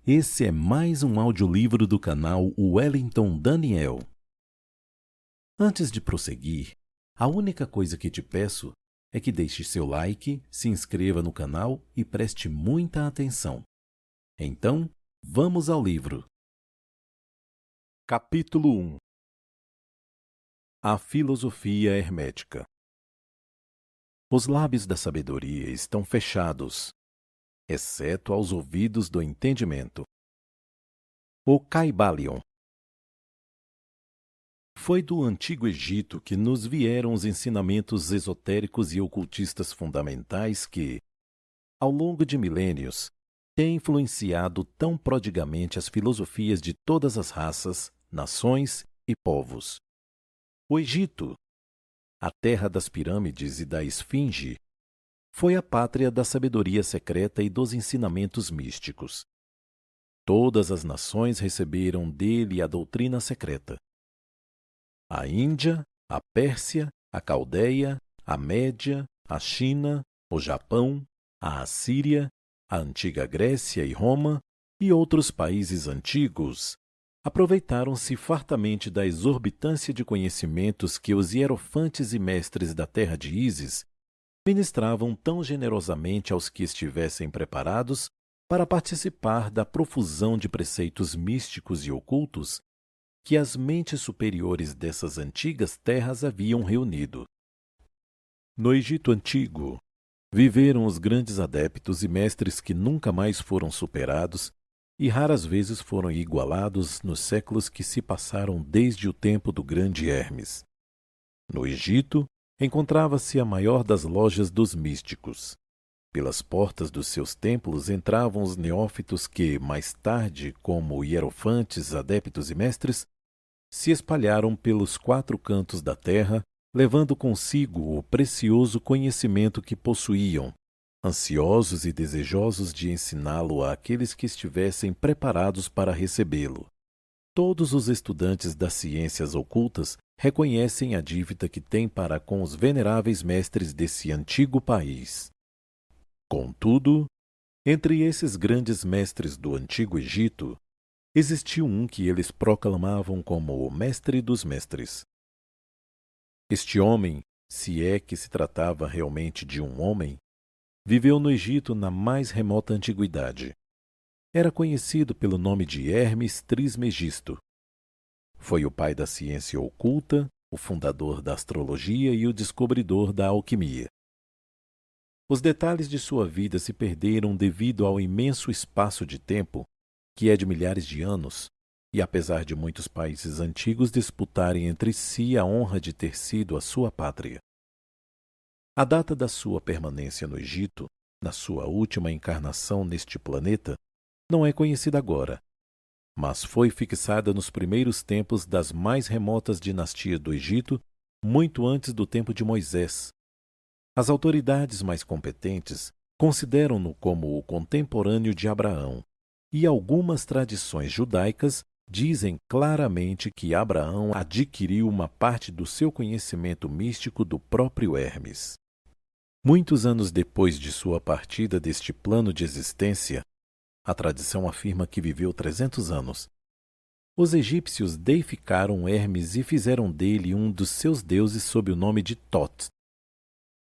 Esse é mais um audiolivro do canal Wellington Daniel. Antes de prosseguir, a única coisa que te peço é que deixe seu like, se inscreva no canal e preste muita atenção. Então, vamos ao livro. Capítulo 1 A Filosofia Hermética. Os lábios da sabedoria estão fechados, exceto aos ouvidos do entendimento. O Caibalion. Foi do Antigo Egito que nos vieram os ensinamentos esotéricos e ocultistas fundamentais que, ao longo de milênios, têm influenciado tão prodigamente as filosofias de todas as raças, nações e povos. O Egito, a terra das pirâmides e da esfinge, foi a pátria da sabedoria secreta e dos ensinamentos místicos. Todas as nações receberam dele a doutrina secreta. A Índia, a Pérsia, a Caldeia, a Média, a China, o Japão, a Assíria, a antiga Grécia e Roma e outros países antigos aproveitaram-se fartamente da exorbitância de conhecimentos que os hierofantes e mestres da terra de Ísis ministravam tão generosamente aos que estivessem preparados para participar da profusão de preceitos místicos e ocultos que as mentes superiores dessas antigas terras haviam reunido. No Egito Antigo, viveram os grandes adeptos e mestres que nunca mais foram superados e raras vezes foram igualados nos séculos que se passaram desde o tempo do grande Hermes. No Egito, encontrava-se a maior das lojas dos místicos. Pelas portas dos seus templos entravam os neófitos que, mais tarde, como hierofantes, adeptos e mestres, se espalharam pelos 4 cantos da terra, levando consigo o precioso conhecimento que possuíam, ansiosos e desejosos de ensiná-lo àqueles que estivessem preparados para recebê-lo. Todos os estudantes das ciências ocultas reconhecem a dívida que têm para com os veneráveis mestres desse antigo país. Contudo, entre esses grandes mestres do Antigo Egito, existiu um que eles proclamavam como o mestre dos mestres. Este homem, se é que se tratava realmente de um homem, viveu no Egito na mais remota antiguidade. Era conhecido pelo nome de Hermes Trismegisto. Foi o pai da ciência oculta, o fundador da astrologia e o descobridor da alquimia. Os detalhes de sua vida se perderam devido ao imenso espaço de tempo, que é de milhares de anos, e apesar de muitos países antigos disputarem entre si a honra de ter sido a sua pátria. A data da sua permanência no Egito, na sua última encarnação neste planeta, não é conhecida agora, mas foi fixada nos primeiros tempos das mais remotas dinastias do Egito, muito antes do tempo de Moisés. As autoridades mais competentes consideram-no como o contemporâneo de Abraão, e algumas tradições judaicas dizem claramente que Abraão adquiriu uma parte do seu conhecimento místico do próprio Hermes. Muitos anos depois de sua partida deste plano de existência, a tradição afirma que viveu 300 anos. Os egípcios deificaram Hermes e fizeram dele um dos seus deuses sob o nome de Thoth.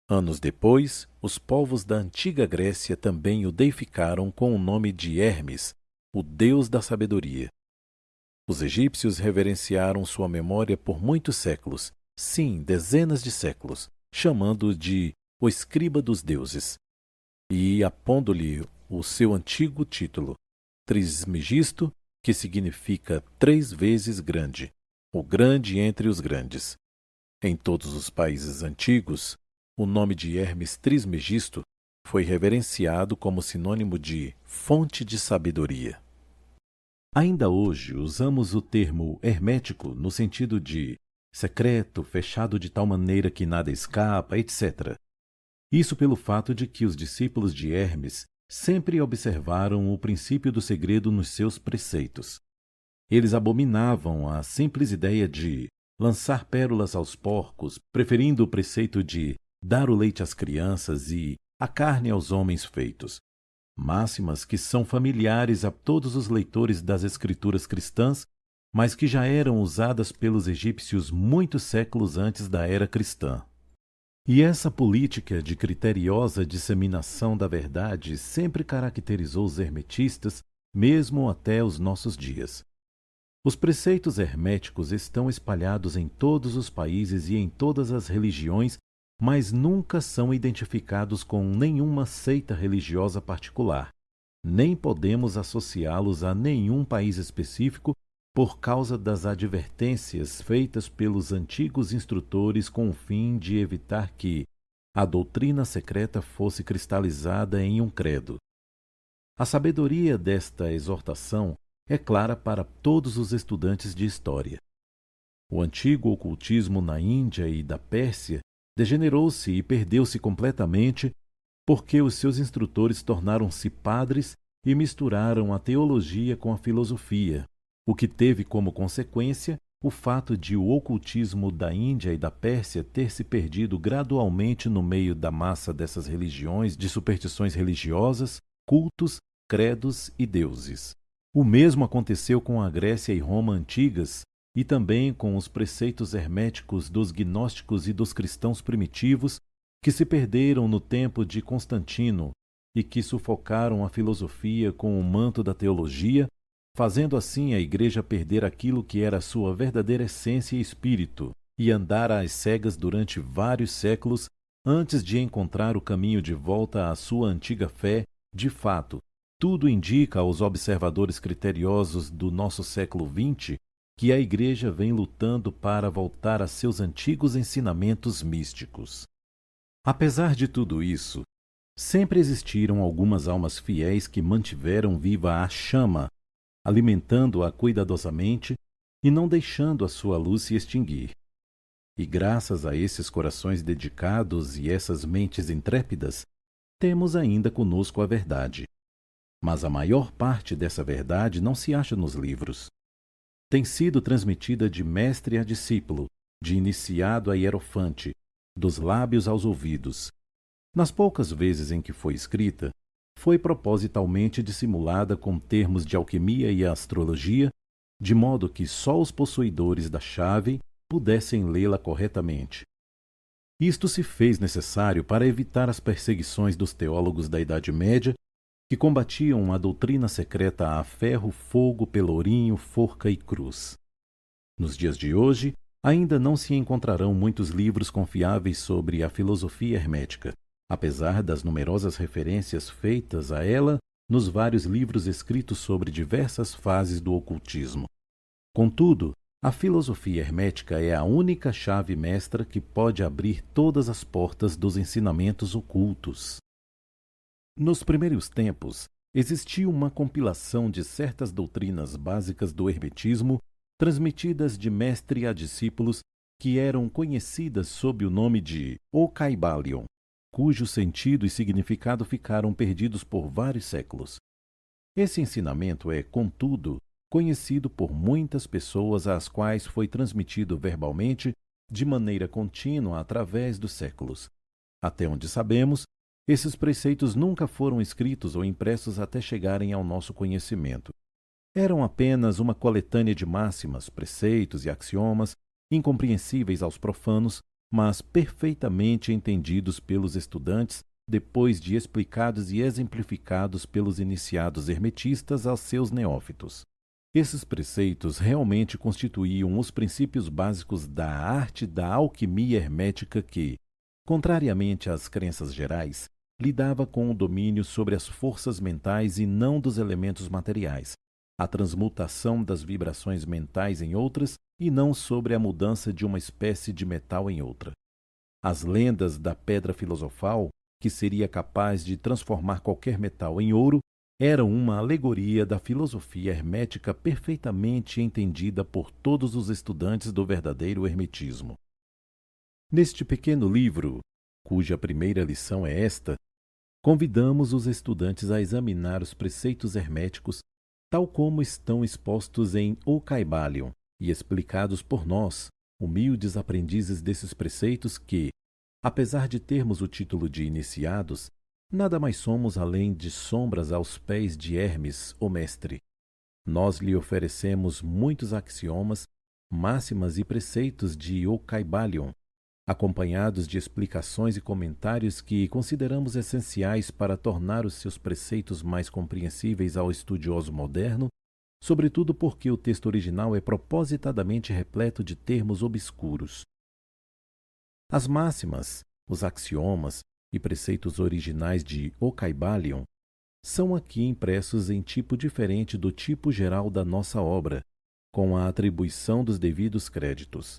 Anos depois, os povos da antiga Grécia também o deificaram com o nome de Hermes, o deus da sabedoria. Os egípcios reverenciaram sua memória por muitos séculos, sim, dezenas de séculos, chamando-o de o escriba dos deuses, e apondo-lhe o seu antigo título, Trismegisto, que significa 3 vezes grande, o grande entre os grandes. Em todos os países antigos, o nome de Hermes Trismegisto foi reverenciado como sinônimo de fonte de sabedoria. Ainda hoje usamos o termo hermético no sentido de secreto, fechado de tal maneira que nada escapa, etc. Isso pelo fato de que os discípulos de Hermes sempre observaram o princípio do segredo nos seus preceitos. Eles abominavam a simples ideia de lançar pérolas aos porcos, preferindo o preceito de dar o leite às crianças e a carne aos homens feitos. Máximas que são familiares a todos os leitores das escrituras cristãs, mas que já eram usadas pelos egípcios muitos séculos antes da era cristã. E essa política de criteriosa disseminação da verdade sempre caracterizou os hermetistas, mesmo até os nossos dias. Os preceitos herméticos estão espalhados em todos os países e em todas as religiões, mas nunca são identificados com nenhuma seita religiosa particular. Nem podemos associá-los a nenhum país específico por causa das advertências feitas pelos antigos instrutores com o fim de evitar que a doutrina secreta fosse cristalizada em um credo. A sabedoria desta exortação é clara para todos os estudantes de história. O antigo ocultismo na Índia e da Pérsia degenerou-se e perdeu-se completamente porque os seus instrutores tornaram-se padres e misturaram a teologia com a filosofia, o que teve como consequência o fato de o ocultismo da Índia e da Pérsia ter se perdido gradualmente no meio da massa dessas religiões de superstições religiosas, cultos, credos e deuses. O mesmo aconteceu com a Grécia e Roma antigas e também com os preceitos herméticos dos gnósticos e dos cristãos primitivos que se perderam no tempo de Constantino e que sufocaram a filosofia com o manto da teologia, fazendo assim a Igreja perder aquilo que era sua verdadeira essência e espírito, e andar às cegas durante vários séculos antes de encontrar o caminho de volta à sua antiga fé. De fato, tudo indica aos observadores criteriosos do nosso século XX que a Igreja vem lutando para voltar a seus antigos ensinamentos místicos. Apesar de tudo isso, sempre existiram algumas almas fiéis que mantiveram viva a chama, alimentando-a cuidadosamente e não deixando a sua luz se extinguir. E graças a esses corações dedicados e essas mentes intrépidas, temos ainda conosco a verdade. Mas a maior parte dessa verdade não se acha nos livros. Tem sido transmitida de mestre a discípulo, de iniciado a hierofante, dos lábios aos ouvidos. Nas poucas vezes em que foi escrita, foi propositalmente dissimulada com termos de alquimia e astrologia, de modo que só os possuidores da chave pudessem lê-la corretamente. Isto se fez necessário para evitar as perseguições dos teólogos da Idade Média, que combatiam a doutrina secreta a ferro, fogo, pelourinho, forca e cruz. Nos dias de hoje, ainda não se encontrarão muitos livros confiáveis sobre a filosofia hermética, apesar das numerosas referências feitas a ela nos vários livros escritos sobre diversas fases do ocultismo. Contudo, a filosofia hermética é a única chave mestra que pode abrir todas as portas dos ensinamentos ocultos. Nos primeiros tempos, existia uma compilação de certas doutrinas básicas do hermetismo, transmitidas de mestre a discípulos, que eram conhecidas sob o nome de Ocaibalion, cujo sentido e significado ficaram perdidos por vários séculos. Esse ensinamento é, contudo, conhecido por muitas pessoas às quais foi transmitido verbalmente de maneira contínua através dos séculos. Até onde sabemos, esses preceitos nunca foram escritos ou impressos até chegarem ao nosso conhecimento. Eram apenas uma coletânea de máximas, preceitos e axiomas, incompreensíveis aos profanos, mas perfeitamente entendidos pelos estudantes depois de explicados e exemplificados pelos iniciados hermetistas aos seus neófitos. Esses preceitos realmente constituíam os princípios básicos da arte da alquimia hermética que, contrariamente às crenças gerais, lidava com o domínio sobre as forças mentais e não dos elementos materiais, a transmutação das vibrações mentais em outras e não sobre a mudança de uma espécie de metal em outra. As lendas da pedra filosofal, que seria capaz de transformar qualquer metal em ouro, eram uma alegoria da filosofia hermética perfeitamente entendida por todos os estudantes do verdadeiro hermetismo. Neste pequeno livro, cuja primeira lição é esta, convidamos os estudantes a examinar os preceitos herméticos tal como estão expostos em Ocaibalion e explicados por nós, humildes aprendizes desses preceitos que, apesar de termos o título de iniciados, Nada mais somos além de sombras aos pés de Hermes, o mestre. Nós lhe oferecemos muitos axiomas, máximas e preceitos de Ocaibalion, acompanhados de explicações e comentários que consideramos essenciais para tornar os seus preceitos mais compreensíveis ao estudioso moderno, sobretudo porque o texto original é propositadamente repleto de termos obscuros. As máximas, os axiomas e preceitos originais de Ocaibalion são aqui impressos em tipo diferente do tipo geral da nossa obra, com a atribuição dos devidos créditos.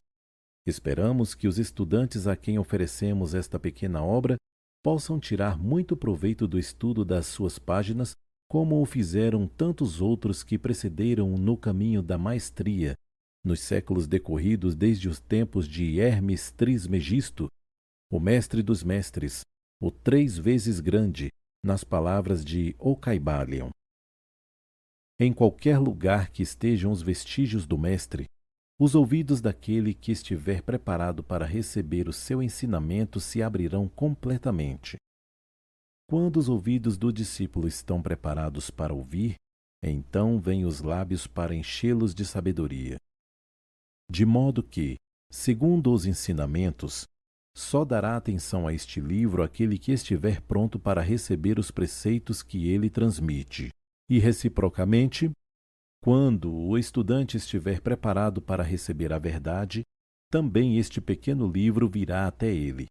Esperamos que os estudantes a quem oferecemos esta pequena obra possam tirar muito proveito do estudo das suas páginas, como o fizeram tantos outros que precederam no caminho da maestria, nos séculos decorridos desde os tempos de Hermes Trismegisto, o mestre dos mestres, o 3 vezes grande, nas palavras de Ocaibalion. Em qualquer lugar que estejam os vestígios do mestre, os ouvidos daquele que estiver preparado para receber o seu ensinamento se abrirão completamente. Quando os ouvidos do discípulo estão preparados para ouvir, então vêm os lábios para enchê-los de sabedoria. De modo que, segundo os ensinamentos, só dará atenção a este livro aquele que estiver pronto para receber os preceitos que ele transmite. E, reciprocamente, quando o estudante estiver preparado para receber a verdade, também este pequeno livro virá até ele.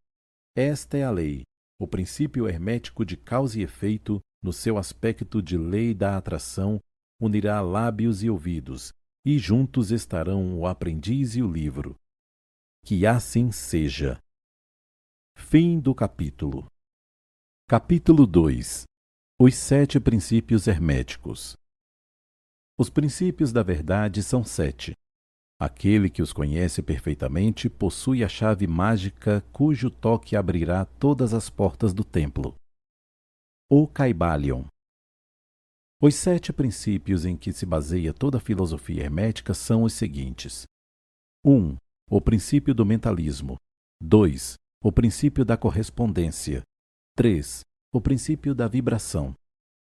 Esta é a lei, o princípio hermético de causa e efeito, no seu aspecto de lei da atração, unirá lábios e ouvidos, e juntos estarão o aprendiz e o livro. Que assim seja. Fim do capítulo. Capítulo 2. Os 7 princípios herméticos. Os princípios da verdade são 7. Aquele que os conhece perfeitamente possui a chave mágica cujo toque abrirá todas as portas do templo. Ocaibalion. Os 7 princípios em que se baseia toda a filosofia hermética são os seguintes: 1. O princípio do mentalismo. 2. O princípio da correspondência. 3. O princípio da vibração.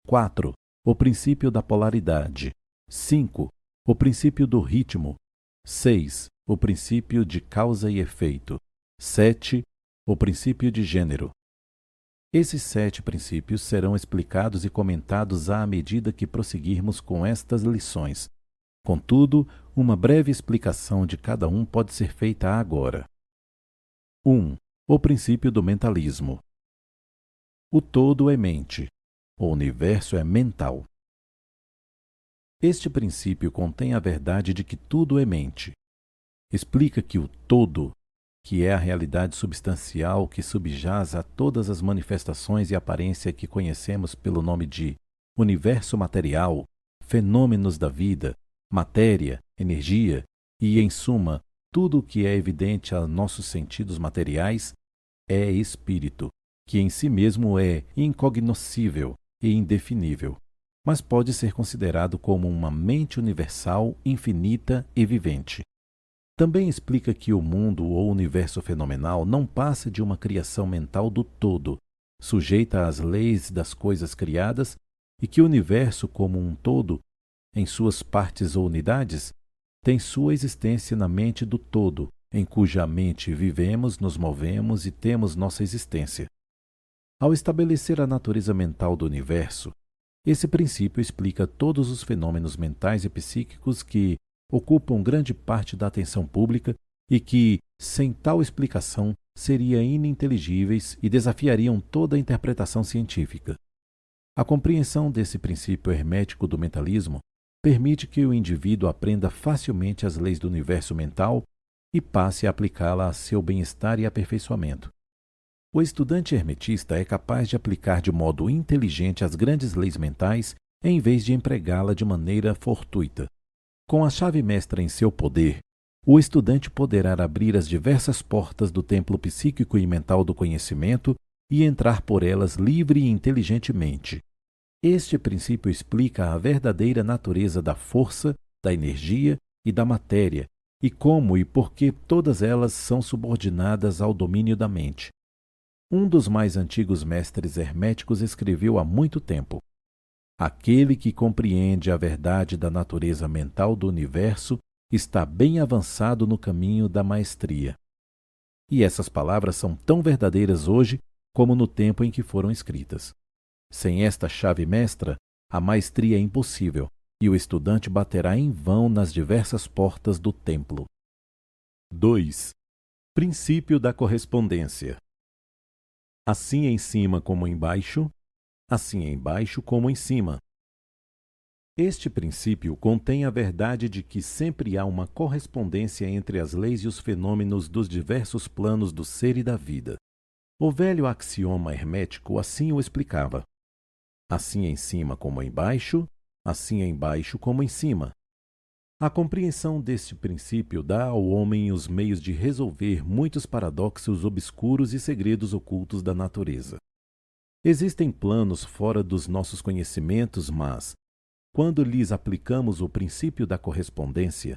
4. O princípio da polaridade. 5. O princípio do ritmo. 6. O princípio de causa e efeito. 7. O princípio de gênero. Esses 7 princípios serão explicados e comentados à medida que prosseguirmos com estas lições. Contudo, uma breve explicação de cada um pode ser feita agora. 1. O princípio do mentalismo. O todo é mente. O universo é mental. Este princípio contém a verdade de que tudo é mente. Explica que o todo, que é a realidade substancial que subjaz a todas as manifestações e aparência que conhecemos pelo nome de universo material, fenômenos da vida, matéria, energia e, em suma, tudo o que é evidente a nossos sentidos materiais, é espírito, que em si mesmo é incognoscível e indefinível, mas pode ser considerado como uma mente universal, infinita e vivente. Também explica que o mundo ou universo fenomenal não passa de uma criação mental do todo, sujeita às leis das coisas criadas, e que o universo como um todo, em suas partes ou unidades, tem sua existência na mente do todo, em cuja mente vivemos, nos movemos e temos nossa existência. Ao estabelecer a natureza mental do universo, esse princípio explica todos os fenômenos mentais e psíquicos que ocupam grande parte da atenção pública e que, sem tal explicação, seriam ininteligíveis e desafiariam toda a interpretação científica. A compreensão desse princípio hermético do mentalismo permite que o indivíduo aprenda facilmente as leis do universo mental e passe a aplicá-la a seu bem-estar e aperfeiçoamento. O estudante hermetista é capaz de aplicar de modo inteligente as grandes leis mentais em vez de empregá-la de maneira fortuita. Com a chave mestra em seu poder, o estudante poderá abrir as diversas portas do templo psíquico e mental do conhecimento e entrar por elas livre e inteligentemente. Este princípio explica a verdadeira natureza da força, da energia e da matéria, e como e por que todas elas são subordinadas ao domínio da mente. Um dos mais antigos mestres herméticos escreveu há muito tempo: aquele que compreende a verdade da natureza mental do universo está bem avançado no caminho da maestria. E essas palavras são tão verdadeiras hoje como no tempo em que foram escritas. Sem esta chave mestra, a maestria é impossível e o estudante baterá em vão nas diversas portas do templo. 2. Princípio da correspondência. Assim em cima como embaixo, assim embaixo como em cima. Este princípio contém a verdade de que sempre há uma correspondência entre as leis e os fenômenos dos diversos planos do ser e da vida. O velho axioma hermético assim o explicava: assim em cima como embaixo como em cima. A compreensão deste princípio dá ao homem os meios de resolver muitos paradoxos obscuros e segredos ocultos da natureza. Existem planos fora dos nossos conhecimentos, mas, quando lhes aplicamos o princípio da correspondência,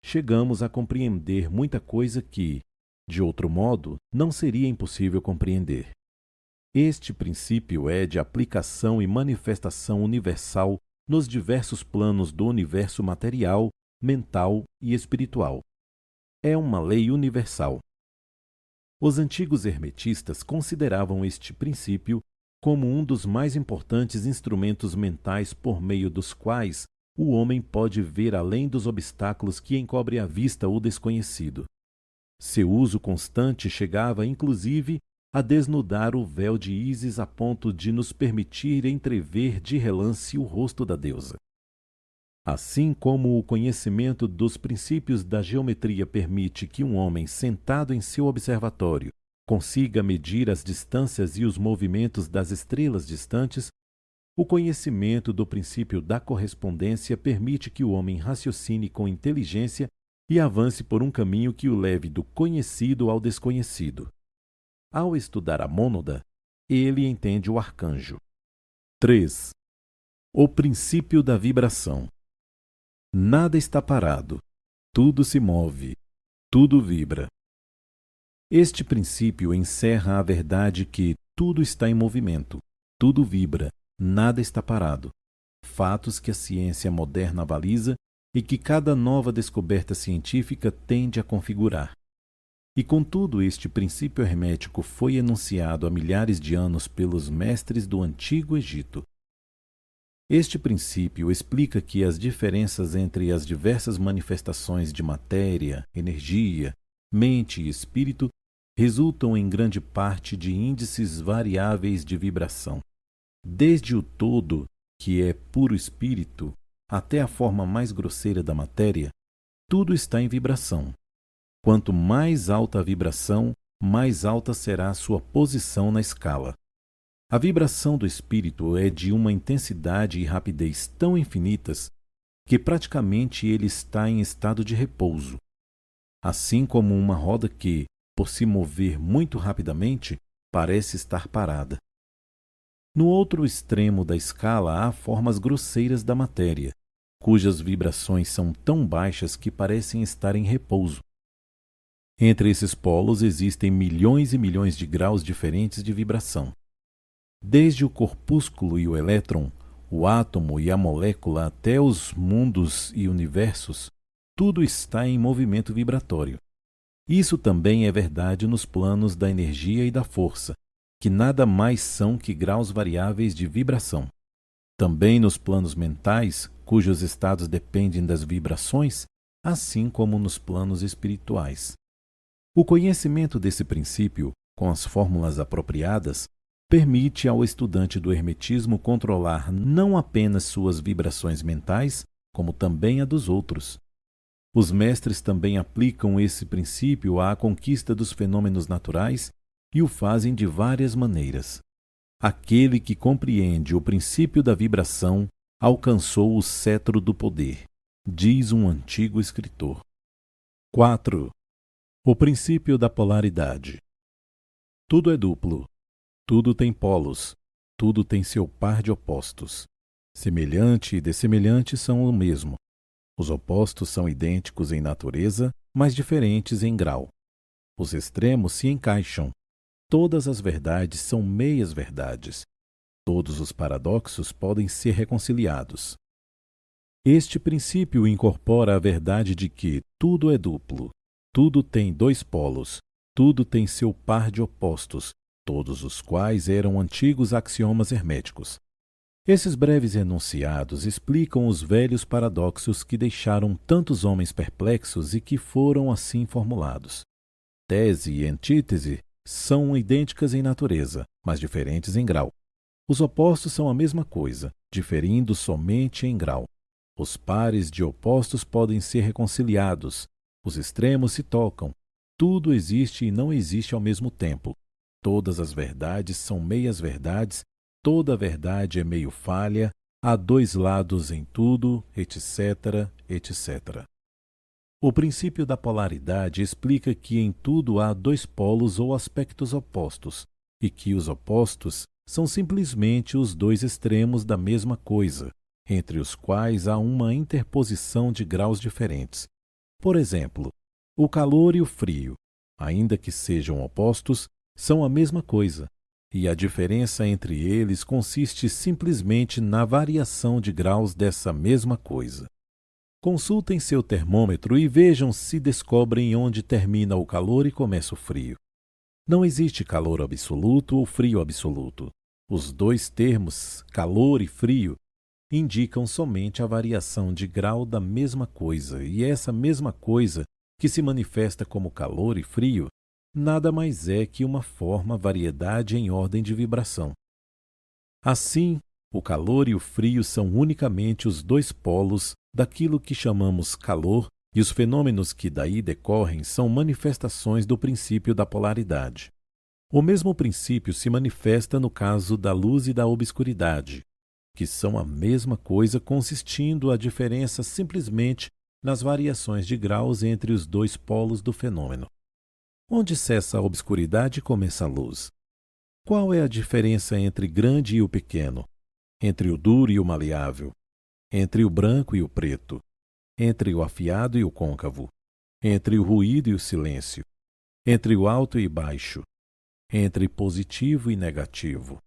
chegamos a compreender muita coisa que, de outro modo, não seria impossível compreender. Este princípio é de aplicação e manifestação universal nos diversos planos do universo material, mental e espiritual. É uma lei universal. Os antigos hermetistas consideravam este princípio como um dos mais importantes instrumentos mentais por meio dos quais o homem pode ver além dos obstáculos que encobrem a vista o desconhecido. Seu uso constante chegava, inclusive, a desnudar o véu de Ísis a ponto de nos permitir entrever de relance o rosto da deusa. Assim como o conhecimento dos princípios da geometria permite que um homem sentado em seu observatório consiga medir as distâncias e os movimentos das estrelas distantes, o conhecimento do princípio da correspondência permite que o homem raciocine com inteligência e avance por um caminho que o leve do conhecido ao desconhecido. Ao estudar a mônada, ele entende o arcanjo. 3. O princípio da vibração. Nada está parado, tudo se move, tudo vibra. Este princípio encerra a verdade que tudo está em movimento, tudo vibra, nada está parado. Fatos que a ciência moderna avaliza e que cada nova descoberta científica tende a configurar. E contudo, este princípio hermético foi enunciado há milhares de anos pelos mestres do Antigo Egito. Este princípio explica que as diferenças entre as diversas manifestações de matéria, energia, mente e espírito resultam em grande parte de índices variáveis de vibração. Desde o todo, que é puro espírito, até a forma mais grosseira da matéria, tudo está em vibração. Quanto mais alta a vibração, mais alta será a sua posição na escala. A vibração do espírito é de uma intensidade e rapidez tão infinitas que praticamente ele está em estado de repouso. Assim como uma roda que, por se mover muito rapidamente, parece estar parada. No outro extremo da escala há formas grosseiras da matéria, cujas vibrações são tão baixas que parecem estar em repouso. Entre esses polos existem milhões e milhões de graus diferentes de vibração. Desde o corpúsculo e o elétron, o átomo e a molécula até os mundos e universos, tudo está em movimento vibratório. Isso também é verdade nos planos da energia e da força, que nada mais são que graus variáveis de vibração. Também nos planos mentais, cujos estados dependem das vibrações, assim como nos planos espirituais. O conhecimento desse princípio, com as fórmulas apropriadas, permite ao estudante do hermetismo controlar não apenas suas vibrações mentais, como também a dos outros. Os mestres também aplicam esse princípio à conquista dos fenômenos naturais e o fazem de várias maneiras. Aquele que compreende o princípio da vibração alcançou o cetro do poder, diz um antigo escritor. 4. O princípio da polaridade. Tudo é duplo, tudo tem polos, tudo tem seu par de opostos. Semelhante e dessemelhante são o mesmo. Os opostos são idênticos em natureza, mas diferentes em grau. Os extremos se encaixam. Todas as verdades são meias-verdades. Todos os paradoxos podem ser reconciliados. Este princípio incorpora a verdade de que tudo é duplo, tudo tem dois polos, tudo tem seu par de opostos, todos os quais eram antigos axiomas herméticos. Esses breves enunciados explicam os velhos paradoxos que deixaram tantos homens perplexos e que foram assim formulados. Tese e antítese são idênticas em natureza, mas diferentes em grau. Os opostos são a mesma coisa, diferindo somente em grau. Os pares de opostos podem ser reconciliados, os extremos se tocam, tudo existe e não existe ao mesmo tempo. Todas as verdades são meias-verdades, toda verdade é meio falha, há dois lados em tudo, etc., etc. O princípio da polaridade explica que em tudo há dois polos ou aspectos opostos, e que os opostos são simplesmente os dois extremos da mesma coisa, entre os quais há uma interposição de graus diferentes. Por exemplo, o calor e o frio, ainda que sejam opostos, são a mesma coisa, e a diferença entre eles consiste simplesmente na variação de graus dessa mesma coisa. Consultem seu termômetro e vejam se descobrem onde termina o calor e começa o frio. Não existe calor absoluto ou frio absoluto. Os dois termos, calor e frio, indicam somente a variação de grau da mesma coisa, e essa mesma coisa, que se manifesta como calor e frio, nada mais é que uma variedade em ordem de vibração. Assim, o calor e o frio são unicamente os dois polos daquilo que chamamos calor, e os fenômenos que daí decorrem são manifestações do princípio da polaridade. O mesmo princípio se manifesta no caso da luz e da obscuridade, que são a mesma coisa, consistindo a diferença simplesmente nas variações de graus entre os dois polos do fenômeno. Onde cessa a obscuridade e começa a luz? Qual é a diferença entre grande e o pequeno? Entre o duro e o maleável? Entre o branco e o preto? Entre o afiado e o côncavo? Entre o ruído e o silêncio? Entre o alto e baixo? Entre positivo e negativo?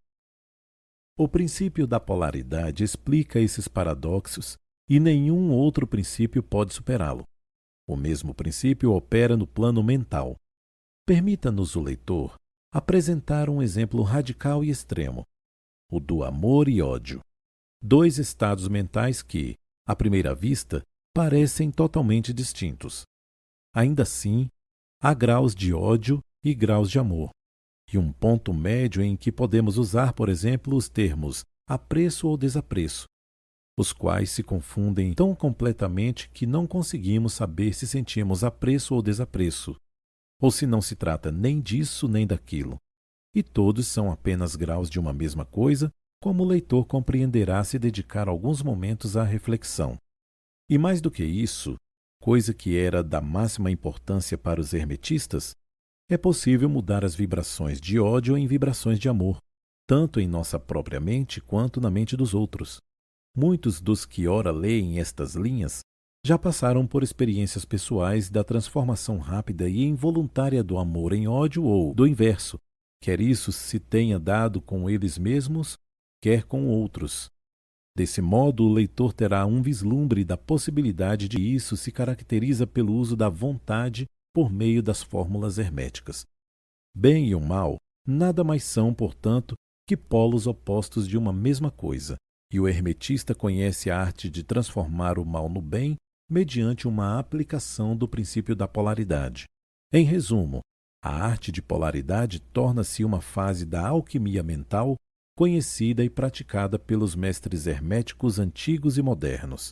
O princípio da polaridade explica esses paradoxos e nenhum outro princípio pode superá-lo. O mesmo princípio opera no plano mental. Permita-nos, o leitor, apresentar um exemplo radical e extremo: o do amor e ódio. Dois estados mentais que, à primeira vista, parecem totalmente distintos. Ainda assim, há graus de ódio e graus de amor, e um ponto médio em que podemos usar, por exemplo, os termos apreço ou desapreço, os quais se confundem tão completamente que não conseguimos saber se sentimos apreço ou desapreço, ou se não se trata nem disso nem daquilo. E todos são apenas graus de uma mesma coisa, como o leitor compreenderá se dedicar alguns momentos à reflexão. E mais do que isso, coisa que era da máxima importância para os hermetistas, é possível mudar as vibrações de ódio em vibrações de amor, tanto em nossa própria mente quanto na mente dos outros. Muitos dos que ora leem estas linhas já passaram por experiências pessoais da transformação rápida e involuntária do amor em ódio ou do inverso, quer isso se tenha dado com eles mesmos, quer com outros. Desse modo, o leitor terá um vislumbre da possibilidade de isso se caracteriza pelo uso da vontade por meio das fórmulas herméticas. Bem e o mal nada mais são, portanto, que polos opostos de uma mesma coisa, e o hermetista conhece a arte de transformar o mal no bem mediante uma aplicação do princípio da polaridade. Em resumo, a arte de polaridade torna-se uma fase da alquimia mental conhecida e praticada pelos mestres herméticos antigos e modernos.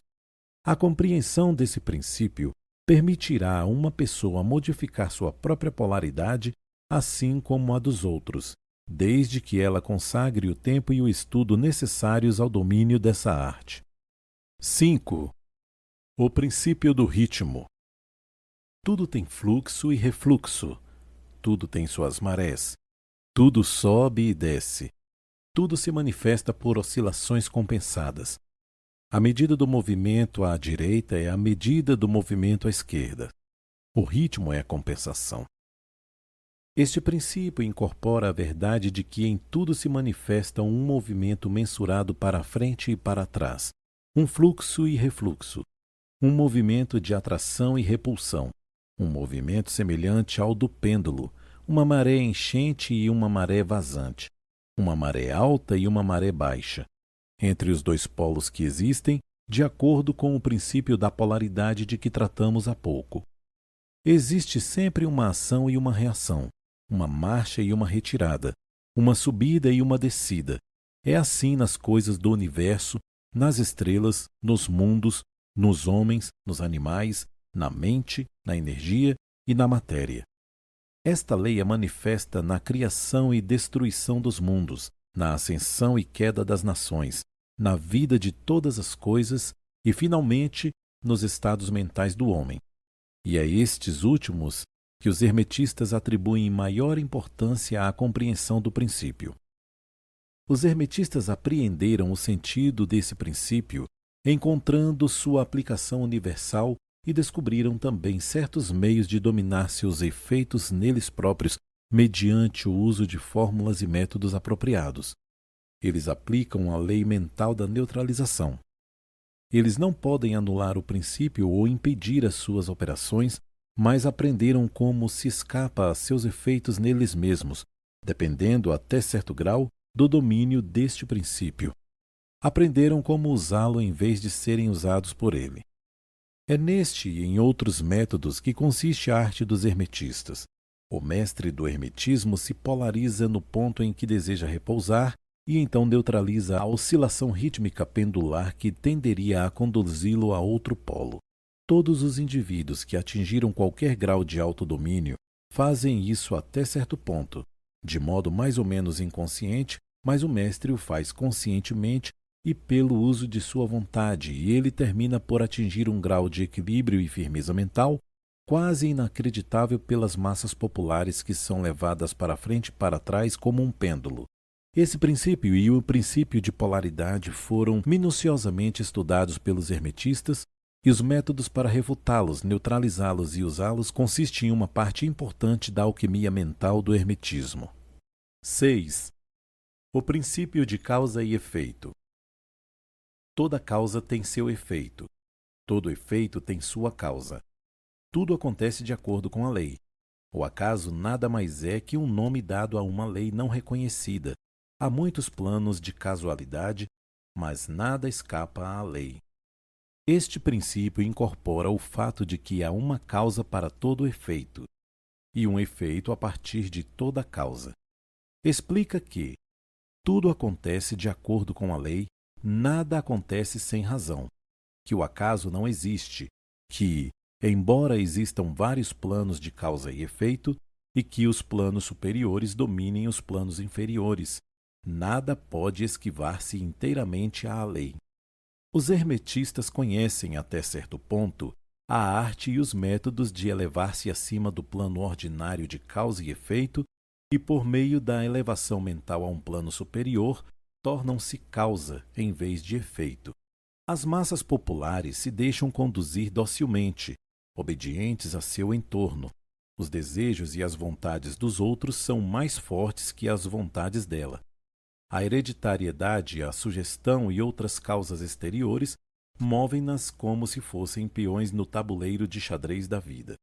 A compreensão desse princípio permitirá a uma pessoa modificar sua própria polaridade, assim como a dos outros, desde que ela consagre o tempo e o estudo necessários ao domínio dessa arte. 5. O princípio do ritmo. Tudo tem fluxo e refluxo. Tudo tem suas marés. Tudo sobe e desce. Tudo se manifesta por oscilações compensadas. A medida do movimento à direita é a medida do movimento à esquerda. O ritmo é a compensação. Este princípio incorpora a verdade de que em tudo se manifesta um movimento mensurado para frente e para trás, um fluxo e refluxo, um movimento de atração e repulsão, um movimento semelhante ao do pêndulo, uma maré enchente e uma maré vazante, uma maré alta e uma maré baixa, entre os dois polos que existem, de acordo com o princípio da polaridade de que tratamos há pouco. Existe sempre uma ação e uma reação, uma marcha e uma retirada, uma subida e uma descida. É assim nas coisas do universo, nas estrelas, nos mundos, nos homens, nos animais, na mente, na energia e na matéria. Esta lei é manifesta na criação e destruição dos mundos, na ascensão e queda das nações, na vida de todas as coisas e, finalmente, nos estados mentais do homem. E a estes últimos que os hermetistas atribuem maior importância à compreensão do princípio. Os hermetistas apreenderam o sentido desse princípio, encontrando sua aplicação universal e descobriram também certos meios de dominar seus efeitos neles próprios mediante o uso de fórmulas e métodos apropriados. Eles aplicam a lei mental da neutralização. Eles não podem anular o princípio ou impedir as suas operações, mas aprenderam como se escapa a seus efeitos neles mesmos, dependendo até certo grau do domínio deste princípio. Aprenderam como usá-lo em vez de serem usados por ele. É neste e em outros métodos que consiste a arte dos hermetistas. O mestre do hermetismo se polariza no ponto em que deseja repousar e então neutraliza a oscilação rítmica pendular que tenderia a conduzi-lo a outro polo. Todos os indivíduos que atingiram qualquer grau de autodomínio fazem isso até certo ponto, de modo mais ou menos inconsciente, mas o mestre o faz conscientemente e pelo uso de sua vontade, e ele termina por atingir um grau de equilíbrio e firmeza mental quase inacreditável pelas massas populares que são levadas para frente e para trás como um pêndulo. Esse princípio e o princípio de polaridade foram minuciosamente estudados pelos hermetistas, e os métodos para refutá-los, neutralizá-los e usá-los consistem em uma parte importante da alquimia mental do hermetismo. 6. O princípio de causa e efeito. Toda causa tem seu efeito. Todo efeito tem sua causa. Tudo acontece de acordo com a lei. O acaso nada mais é que um nome dado a uma lei não reconhecida. Há muitos planos de casualidade, mas nada escapa à lei. Este princípio incorpora o fato de que há uma causa para todo efeito, e um efeito a partir de toda causa. Explica que tudo acontece de acordo com a lei, nada acontece sem razão, que o acaso não existe, que, embora existam vários planos de causa e efeito, e que os planos superiores dominem os planos inferiores, nada pode esquivar-se inteiramente à lei. Os hermetistas conhecem, até certo ponto, a arte e os métodos de elevar-se acima do plano ordinário de causa e efeito e, por meio da elevação mental a um plano superior, tornam-se causa em vez de efeito. As massas populares se deixam conduzir docilmente, obedientes a seu entorno. Os desejos e as vontades dos outros são mais fortes que as vontades dela. A hereditariedade, a sugestão e outras causas exteriores movem-nas como se fossem peões no tabuleiro de xadrez da vida.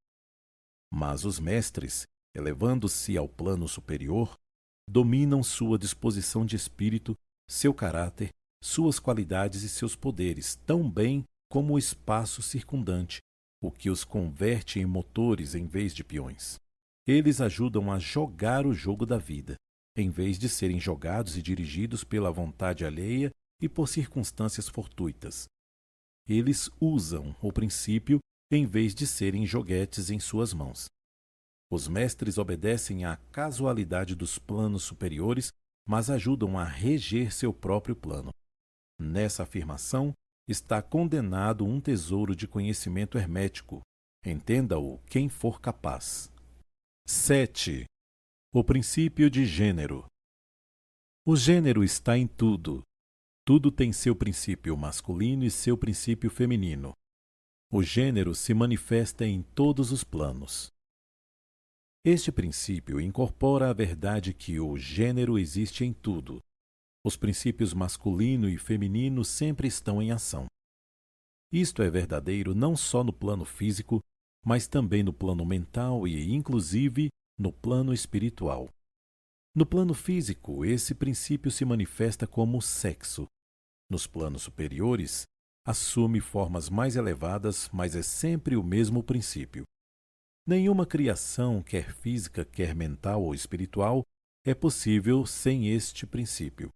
Mas os mestres, elevando-se ao plano superior, dominam sua disposição de espírito, seu caráter, suas qualidades e seus poderes, tão bem como o espaço circundante, o que os converte em motores em vez de peões. Eles ajudam a jogar o jogo da vida, em vez de serem jogados e dirigidos pela vontade alheia e por circunstâncias fortuitas. Eles usam o princípio em vez de serem joguetes em suas mãos. Os mestres obedecem à casualidade dos planos superiores, mas ajudam a reger seu próprio plano. Nessa afirmação está condenado um tesouro de conhecimento hermético. Entenda-o quem for capaz. 7. O princípio de gênero. O gênero está em tudo. Tudo tem seu princípio masculino e seu princípio feminino. O gênero se manifesta em todos os planos. Este princípio incorpora a verdade que o gênero existe em tudo. Os princípios masculino e feminino sempre estão em ação. Isto é verdadeiro não só no plano físico, mas também no plano mental e, inclusive, no plano espiritual. No plano físico, esse princípio se manifesta como sexo. Nos planos superiores, assume formas mais elevadas, mas é sempre o mesmo princípio. Nenhuma criação, quer física, quer mental ou espiritual, é possível sem este princípio.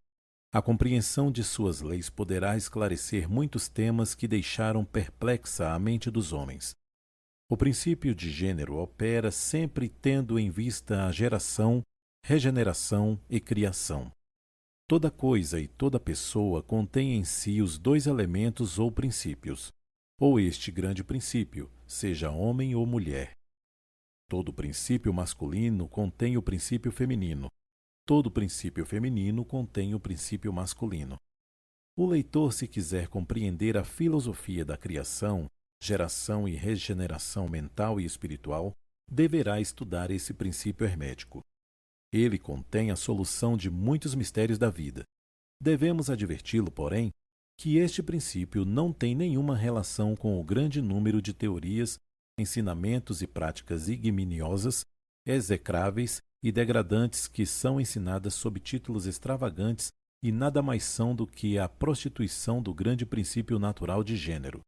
A compreensão de suas leis poderá esclarecer muitos temas que deixaram perplexa a mente dos homens. O princípio de gênero opera sempre tendo em vista a geração, regeneração e criação. Toda coisa e toda pessoa contém em si os dois elementos ou princípios, ou este grande princípio, seja homem ou mulher. Todo princípio masculino contém o princípio feminino. Todo princípio feminino contém o princípio masculino. O leitor, se quiser compreender a filosofia da criação, geração e regeneração mental e espiritual, deverá estudar esse princípio hermético. Ele contém a solução de muitos mistérios da vida. Devemos adverti-lo, porém, que este princípio não tem nenhuma relação com o grande número de teorias, ensinamentos e práticas ignominiosas, execráveis e degradantes que são ensinadas sob títulos extravagantes e nada mais são do que a prostituição do grande princípio natural de gênero.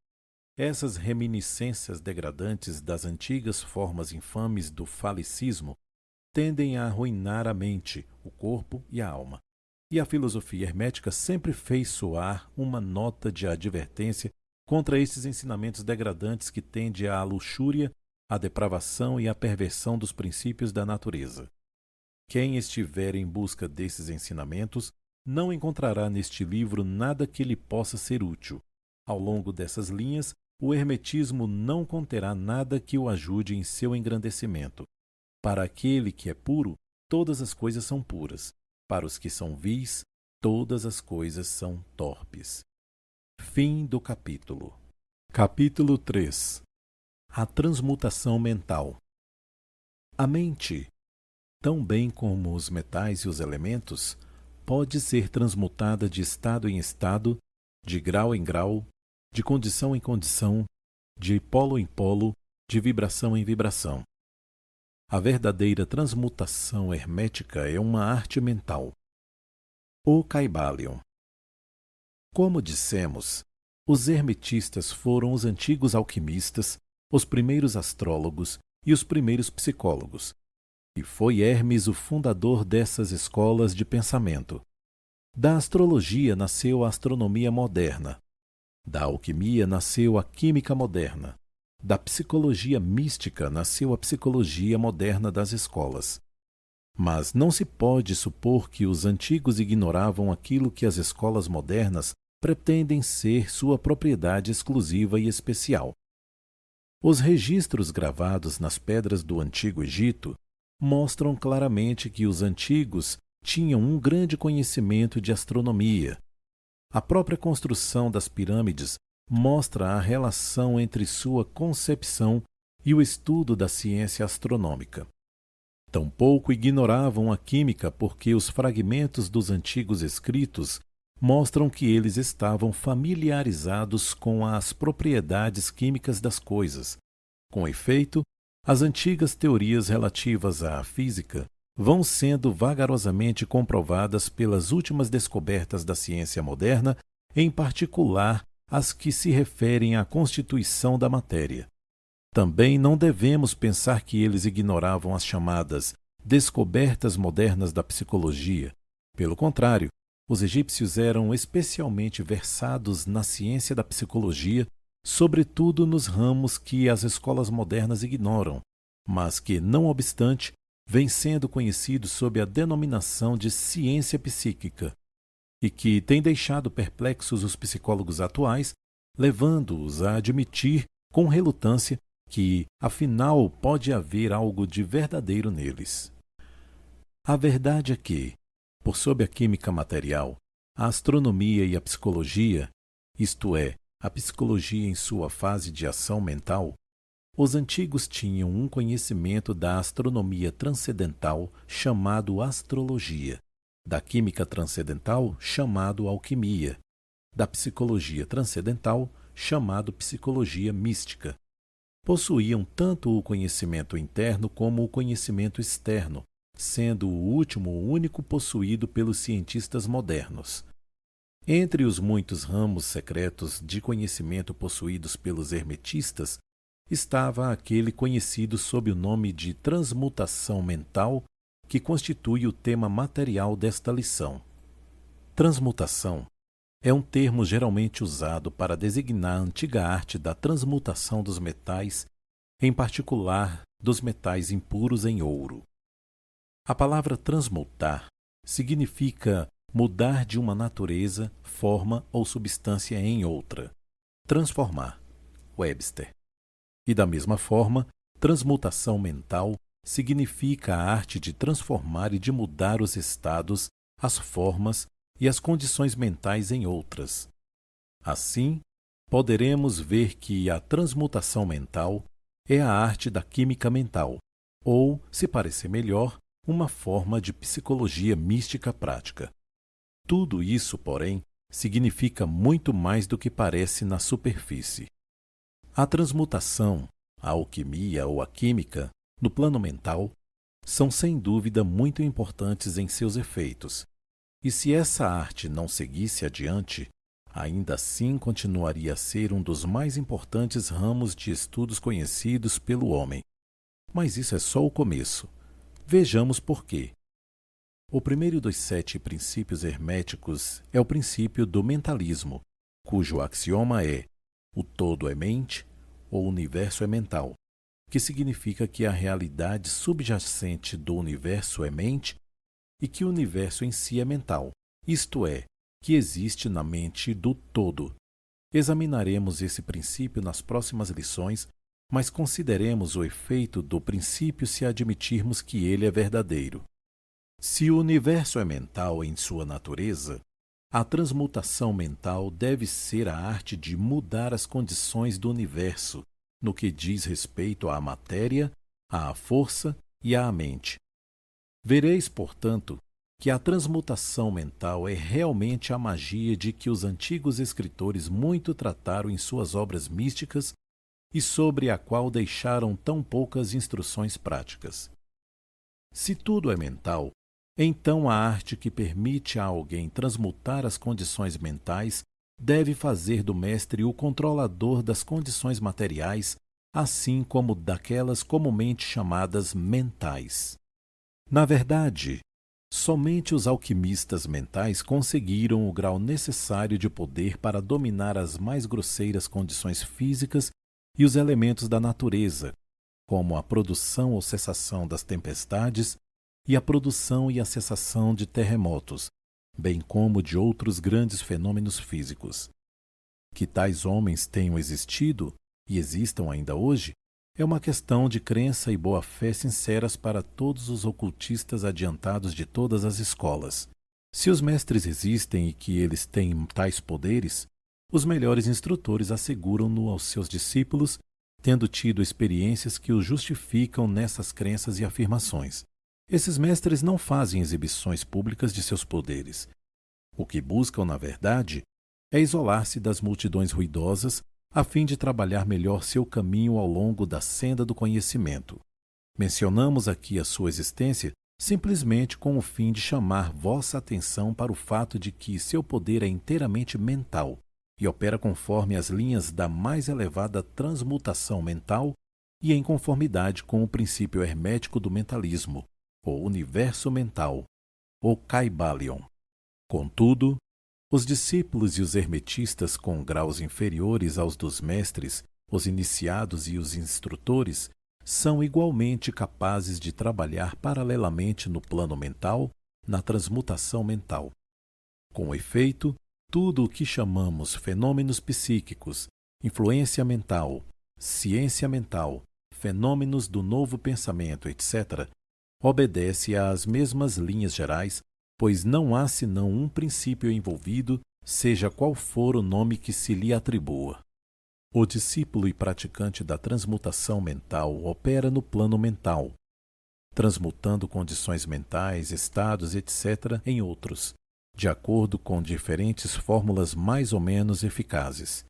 Essas reminiscências degradantes das antigas formas infames do falicismo tendem a arruinar a mente, o corpo e a alma. E a filosofia hermética sempre fez soar uma nota de advertência contra esses ensinamentos degradantes que tendem à luxúria, à depravação e à perversão dos princípios da natureza. Quem estiver em busca desses ensinamentos não encontrará neste livro nada que lhe possa ser útil. Ao longo dessas linhas, o hermetismo não conterá nada que o ajude em seu engrandecimento. Para aquele que é puro, todas as coisas são puras. Para os que são vis, todas as coisas são torpes. Fim do capítulo. Capítulo 3. A transmutação mental. A mente, tão bem como os metais e os elementos, pode ser transmutada de estado em estado, de grau em grau, de condição em condição, de polo em polo, de vibração em vibração. A verdadeira transmutação hermética é uma arte mental. O Kybalion. Como dissemos, os hermetistas foram os antigos alquimistas, os primeiros astrólogos e os primeiros psicólogos. E foi Hermes o fundador dessas escolas de pensamento. Da astrologia nasceu a astronomia moderna. Da alquimia nasceu a química moderna. Da psicologia mística nasceu a psicologia moderna das escolas. Mas não se pode supor que os antigos ignoravam aquilo que as escolas modernas pretendem ser sua propriedade exclusiva e especial. Os registros gravados nas pedras do Antigo Egito mostram claramente que os antigos tinham um grande conhecimento de astronomia. A própria construção das pirâmides mostra a relação entre sua concepção e o estudo da ciência astronômica. Tampouco ignoravam a química porque os fragmentos dos antigos escritos mostram que eles estavam familiarizados com as propriedades químicas das coisas. Com efeito, as antigas teorias relativas à física vão sendo vagarosamente comprovadas pelas últimas descobertas da ciência moderna, em particular as que se referem à constituição da matéria. Também não devemos pensar que eles ignoravam as chamadas descobertas modernas da psicologia. Pelo contrário, os egípcios eram especialmente versados na ciência da psicologia, sobretudo nos ramos que as escolas modernas ignoram, mas que, não obstante, vêm sendo conhecidos sob a denominação de ciência psíquica, e que tem deixado perplexos os psicólogos atuais, levando-os a admitir, com relutância, que, afinal, pode haver algo de verdadeiro neles. A verdade é que, por sob a química material, a astronomia e a psicologia, isto é, a psicologia em sua fase de ação mental, Os antigos tinham um conhecimento da astronomia transcendental chamado astrologia, da química transcendental chamado alquimia, da psicologia transcendental chamado psicologia mística. Possuíam tanto o conhecimento interno como o conhecimento externo, sendo o último o único possuído pelos cientistas modernos. Entre os muitos ramos secretos de conhecimento possuídos pelos hermetistas, estava aquele conhecido sob o nome de transmutação mental, que constitui o tema material desta lição. Transmutação é um termo geralmente usado para designar a antiga arte da transmutação dos metais, em particular dos metais impuros em ouro. A palavra transmutar significa mudar de uma natureza, forma ou substância em outra. Transformar. Webster. E da mesma forma, transmutação mental significa a arte de transformar e de mudar os estados, as formas e as condições mentais em outras. Assim, poderemos ver que a transmutação mental é a arte da química mental, ou, se parecer melhor, uma forma de psicologia mística prática. Tudo isso, porém, significa muito mais do que parece na superfície. A transmutação, a alquimia ou a química, no plano mental, são sem dúvida muito importantes em seus efeitos. E se essa arte não seguisse adiante, ainda assim continuaria a ser um dos mais importantes ramos de estudos conhecidos pelo homem. Mas isso é só o começo. Vejamos por quê. O primeiro dos 7 princípios herméticos é o princípio do mentalismo, cujo axioma é: o todo é mente, ou o universo é mental, que significa que a realidade subjacente do universo é mente e que o universo em si é mental, isto é, que existe na mente do todo. Examinaremos esse princípio nas próximas lições, mas consideremos o efeito do princípio se admitirmos que ele é verdadeiro. Se o universo é mental em sua natureza, a transmutação mental deve ser a arte de mudar as condições do universo, no que diz respeito à matéria, à força e à mente. Vereis, portanto, que a transmutação mental é realmente a magia de que os antigos escritores muito trataram em suas obras místicas e sobre a qual deixaram tão poucas instruções práticas. Se tudo é mental, então a arte que permite a alguém transmutar as condições mentais deve fazer do mestre o controlador das condições materiais, assim como daquelas comumente chamadas mentais. Na verdade, somente os alquimistas mentais conseguiram o grau necessário de poder para dominar as mais grosseiras condições físicas e os elementos da natureza, como a produção ou cessação das tempestades e a produção e a cessação de terremotos, bem como de outros grandes fenômenos físicos. Que tais homens tenham existido e existam ainda hoje é uma questão de crença e boa-fé sinceras para todos os ocultistas adiantados de todas as escolas. Se os mestres existem e que eles têm tais poderes, os melhores instrutores asseguram-no aos seus discípulos, tendo tido experiências que os justificam nessas crenças e afirmações. Esses mestres não fazem exibições públicas de seus poderes. O que buscam, na verdade, é isolar-se das multidões ruidosas a fim de trabalhar melhor seu caminho ao longo da senda do conhecimento. Mencionamos aqui a sua existência simplesmente com o fim de chamar vossa atenção para o fato de que seu poder é inteiramente mental e opera conforme as linhas da mais elevada transmutação mental e em conformidade com o princípio hermético do mentalismo, o universo mental, o Kybalion. Contudo, os discípulos e os hermetistas com graus inferiores aos dos mestres, os iniciados e os instrutores, são igualmente capazes de trabalhar paralelamente no plano mental, na transmutação mental. Com efeito, tudo o que chamamos fenômenos psíquicos, influência mental, ciência mental, fenômenos do novo pensamento, etc., obedece às mesmas linhas gerais, pois não há senão um princípio envolvido, seja qual for o nome que se lhe atribua. O discípulo e praticante da transmutação mental opera no plano mental, transmutando condições mentais, estados, etc., em outros, de acordo com diferentes fórmulas mais ou menos eficazes.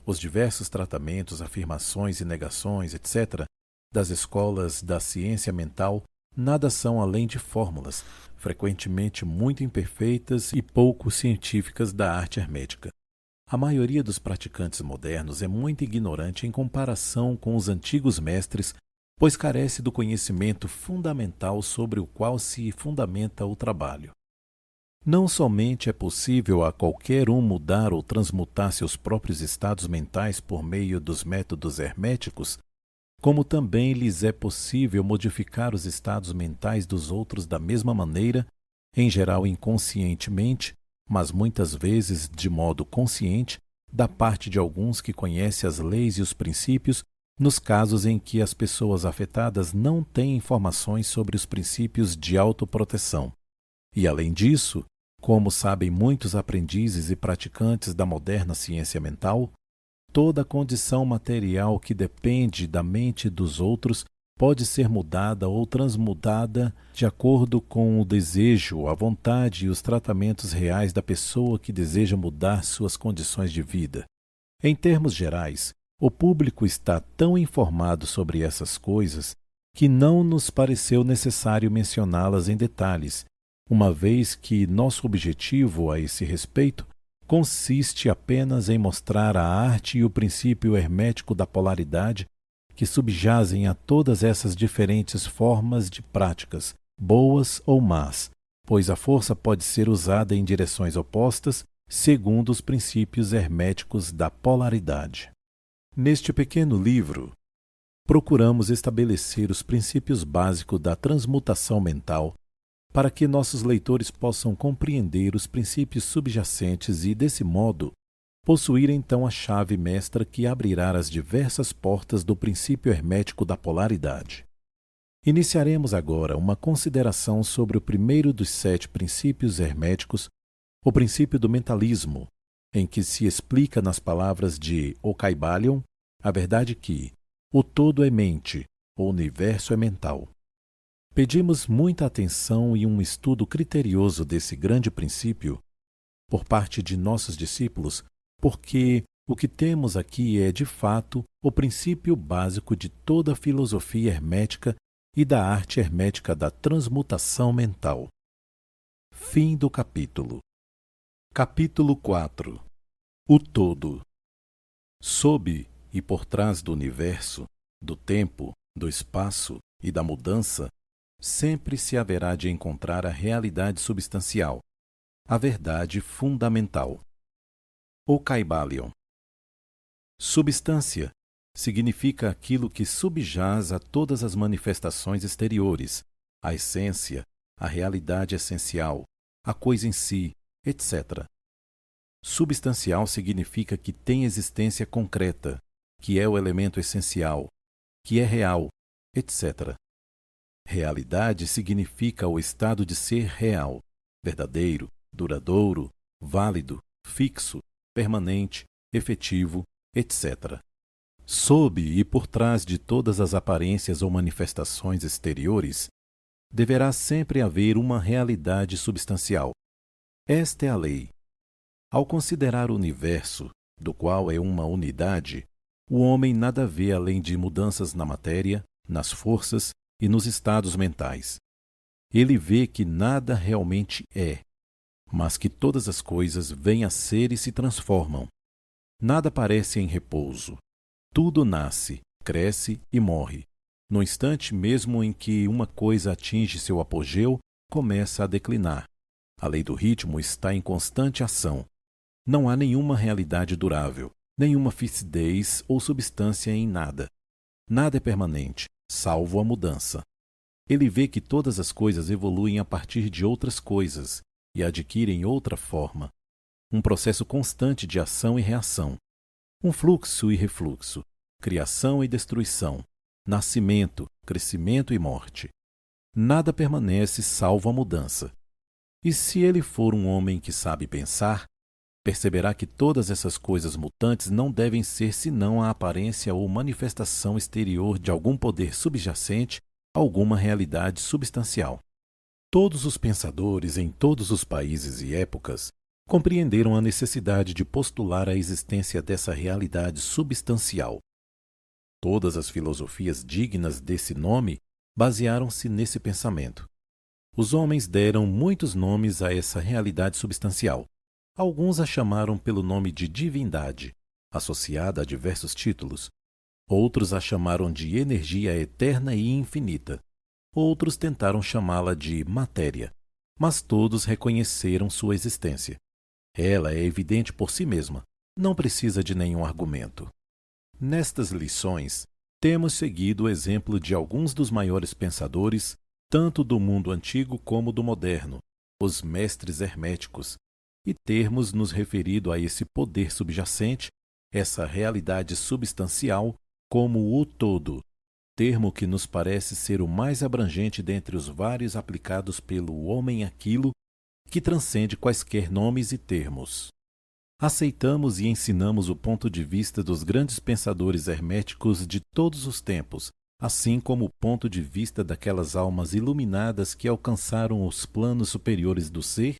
Os diversos tratamentos, afirmações e negações, etc., das escolas da ciência mental nada são além de fórmulas, frequentemente muito imperfeitas e pouco científicas da arte hermética. A maioria dos praticantes modernos é muito ignorante em comparação com os antigos mestres, pois carece do conhecimento fundamental sobre o qual se fundamenta o trabalho. Não somente é possível a qualquer um mudar ou transmutar seus próprios estados mentais por meio dos métodos herméticos, como também lhes é possível modificar os estados mentais dos outros da mesma maneira, em geral inconscientemente, mas muitas vezes de modo consciente, da parte de alguns que conhecem as leis e os princípios, nos casos em que as pessoas afetadas não têm informações sobre os princípios de autoproteção. E, além disso, como sabem muitos aprendizes e praticantes da moderna ciência mental, toda condição material que depende da mente dos outros pode ser mudada ou transmutada de acordo com o desejo, a vontade e os tratamentos reais da pessoa que deseja mudar suas condições de vida. Em termos gerais, o público está tão informado sobre essas coisas que não nos pareceu necessário mencioná-las em detalhes, uma vez que nosso objetivo a esse respeito consiste apenas em mostrar a arte e o princípio hermético da polaridade que subjazem a todas essas diferentes formas de práticas, boas ou más, pois a força pode ser usada em direções opostas, segundo os princípios herméticos da polaridade. Neste pequeno livro, procuramos estabelecer os princípios básicos da transmutação mental para que nossos leitores possam compreender os princípios subjacentes e, desse modo, possuir então a chave mestra que abrirá as diversas portas do princípio hermético da polaridade. Iniciaremos agora uma consideração sobre o primeiro dos 7 princípios herméticos, o princípio do mentalismo, em que se explica nas palavras de O Kybalion a verdade que o todo é mente, o universo é mental. Pedimos muita atenção e um estudo criterioso desse grande princípio por parte de nossos discípulos, porque o que temos aqui é, de fato, o princípio básico de toda a filosofia hermética e da arte hermética da transmutação mental. Fim do capítulo. Capítulo 4. O todo. Sob e por trás do universo, do tempo, do espaço e da mudança, sempre se haverá de encontrar a realidade substancial, a verdade fundamental. O Kybalion. Substância significa aquilo que subjaz a todas as manifestações exteriores, a essência, a realidade essencial, a coisa em si, etc. Substancial significa que tem existência concreta, que é o elemento essencial, que é real, etc. Realidade significa o estado de ser real, verdadeiro, duradouro, válido, fixo, permanente, efetivo, etc. Sob e por trás de todas as aparências ou manifestações exteriores, deverá sempre haver uma realidade substancial. Esta é a lei. Ao considerar o universo, do qual é uma unidade, o homem nada vê além de mudanças na matéria, nas forças e nos estados mentais. Ele vê que nada realmente é, mas que todas as coisas vêm a ser e se transformam. Nada parece em repouso. Tudo nasce, cresce e morre. No instante mesmo em que uma coisa atinge seu apogeu, começa a declinar. A lei do ritmo está em constante ação. Não há nenhuma realidade durável, nenhuma fixidez ou substância em nada. Nada é permanente, salvo a mudança. Ele vê que todas as coisas evoluem a partir de outras coisas e adquirem outra forma. Um processo constante de ação e reação. Um fluxo e refluxo, criação e destruição, nascimento, crescimento e morte. Nada permanece salvo a mudança. E se ele for um homem que sabe pensar, perceberá que todas essas coisas mutantes não devem ser senão a aparência ou manifestação exterior de algum poder subjacente a alguma realidade substancial. Todos os pensadores em todos os países e épocas compreenderam a necessidade de postular a existência dessa realidade substancial. Todas as filosofias dignas desse nome basearam-se nesse pensamento. Os homens deram muitos nomes a essa realidade substancial. Alguns a chamaram pelo nome de divindade, associada a diversos títulos. Outros a chamaram de energia eterna e infinita. Outros tentaram chamá-la de matéria, mas todos reconheceram sua existência. Ela é evidente por si mesma, não precisa de nenhum argumento. Nestas lições, temos seguido o exemplo de alguns dos maiores pensadores, tanto do mundo antigo como do moderno, os mestres herméticos, e termos nos referido a esse poder subjacente, essa realidade substancial, como o todo, termo que nos parece ser o mais abrangente dentre os vários aplicados pelo homem àquilo que transcende quaisquer nomes e termos. Aceitamos e ensinamos o ponto de vista dos grandes pensadores herméticos de todos os tempos, assim como o ponto de vista daquelas almas iluminadas que alcançaram os planos superiores do ser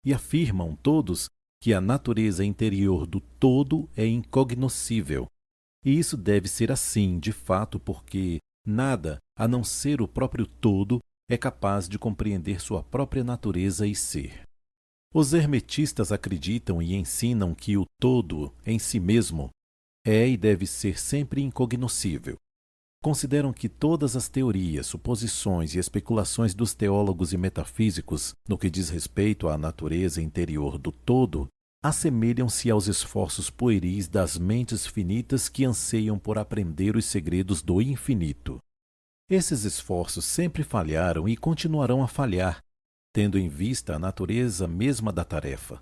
e afirmam todos que a natureza interior do todo é incognoscível. E isso deve ser assim, de fato, porque nada, a não ser o próprio todo, é capaz de compreender sua própria natureza e ser. Os hermetistas acreditam e ensinam que o todo, em si mesmo, é e deve ser sempre incognoscível. Consideram que todas as teorias, suposições e especulações dos teólogos e metafísicos no que diz respeito à natureza interior do todo assemelham-se aos esforços pueris das mentes finitas que anseiam por aprender os segredos do infinito. Esses esforços sempre falharam e continuarão a falhar, tendo em vista a natureza mesma da tarefa.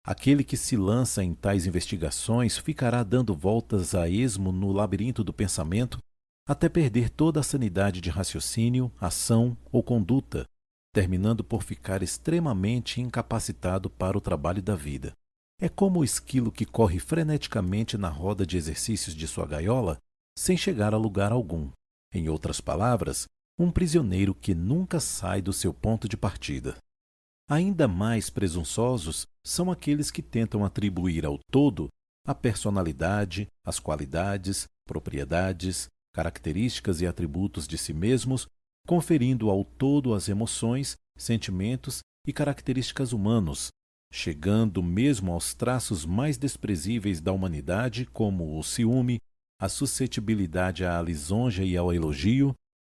Aquele que se lança em tais investigações ficará dando voltas a esmo no labirinto do pensamento até perder toda a sanidade de raciocínio, ação ou conduta, terminando por ficar extremamente incapacitado para o trabalho da vida. É como o esquilo que corre freneticamente na roda de exercícios de sua gaiola, sem chegar a lugar algum. Em outras palavras, um prisioneiro que nunca sai do seu ponto de partida. Ainda mais presunçosos são aqueles que tentam atribuir ao todo a personalidade, as qualidades, propriedades, características e atributos de si mesmos, conferindo ao todo as emoções, sentimentos e características humanos, chegando mesmo aos traços mais desprezíveis da humanidade, como o ciúme, a suscetibilidade à lisonja e ao elogio,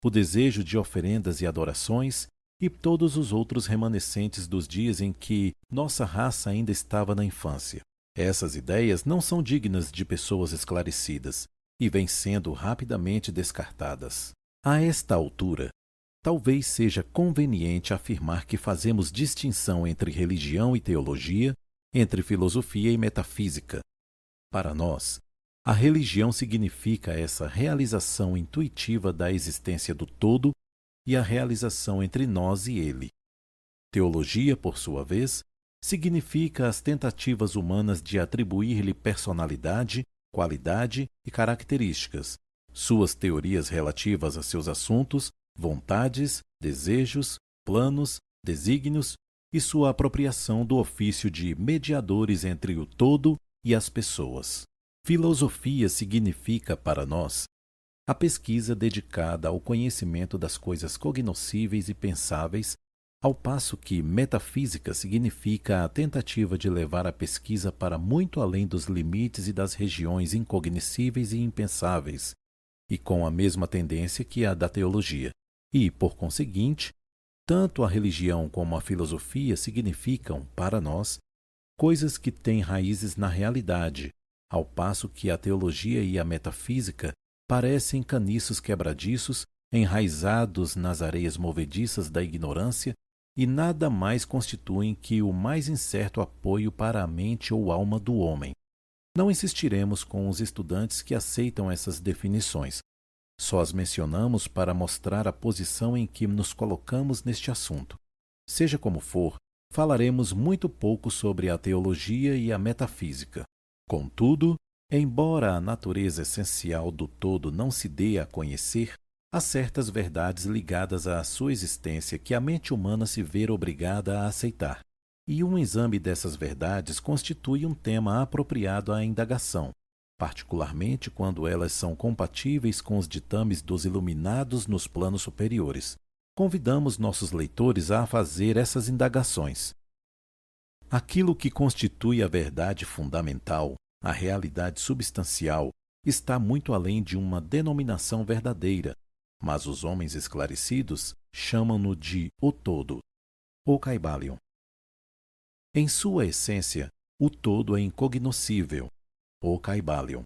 o desejo de oferendas e adorações, e todos os outros remanescentes dos dias em que nossa raça ainda estava na infância. Essas ideias não são dignas de pessoas esclarecidas e vêm sendo rapidamente descartadas. A esta altura, talvez seja conveniente afirmar que fazemos distinção entre religião e teologia, entre filosofia e metafísica. Para nós, a religião significa essa realização intuitiva da existência do todo e a realização entre nós e ele. Teologia, por sua vez, significa as tentativas humanas de atribuir-lhe personalidade, qualidade e características, suas teorias relativas a seus assuntos, vontades, desejos, planos, desígnios e sua apropriação do ofício de mediadores entre o todo e as pessoas. Filosofia significa, para nós, a pesquisa dedicada ao conhecimento das coisas cognoscíveis e pensáveis, ao passo que metafísica significa a tentativa de levar a pesquisa para muito além dos limites e das regiões incognoscíveis e impensáveis, e com a mesma tendência que a da teologia. E, por conseguinte, tanto a religião como a filosofia significam, para nós, coisas que têm raízes na realidade, ao passo que a teologia e a metafísica parecem caniços quebradiços, enraizados nas areias movediças da ignorância e nada mais constituem que o mais incerto apoio para a mente ou alma do homem. Não insistiremos com os estudantes que aceitam essas definições. Só as mencionamos para mostrar a posição em que nos colocamos neste assunto. Seja como for, falaremos muito pouco sobre a teologia e a metafísica. Contudo, embora a natureza essencial do todo não se dê a conhecer, há certas verdades ligadas à sua existência que a mente humana se vê obrigada a aceitar. E um exame dessas verdades constitui um tema apropriado à indagação, particularmente quando elas são compatíveis com os ditames dos iluminados nos planos superiores. Convidamos nossos leitores a fazer essas indagações. Aquilo que constitui a verdade fundamental, a realidade substancial, está muito além de uma denominação verdadeira, mas os homens esclarecidos chamam-no de o todo, ou Kybalion. Em sua essência, o todo é incognoscível, ou Kybalion.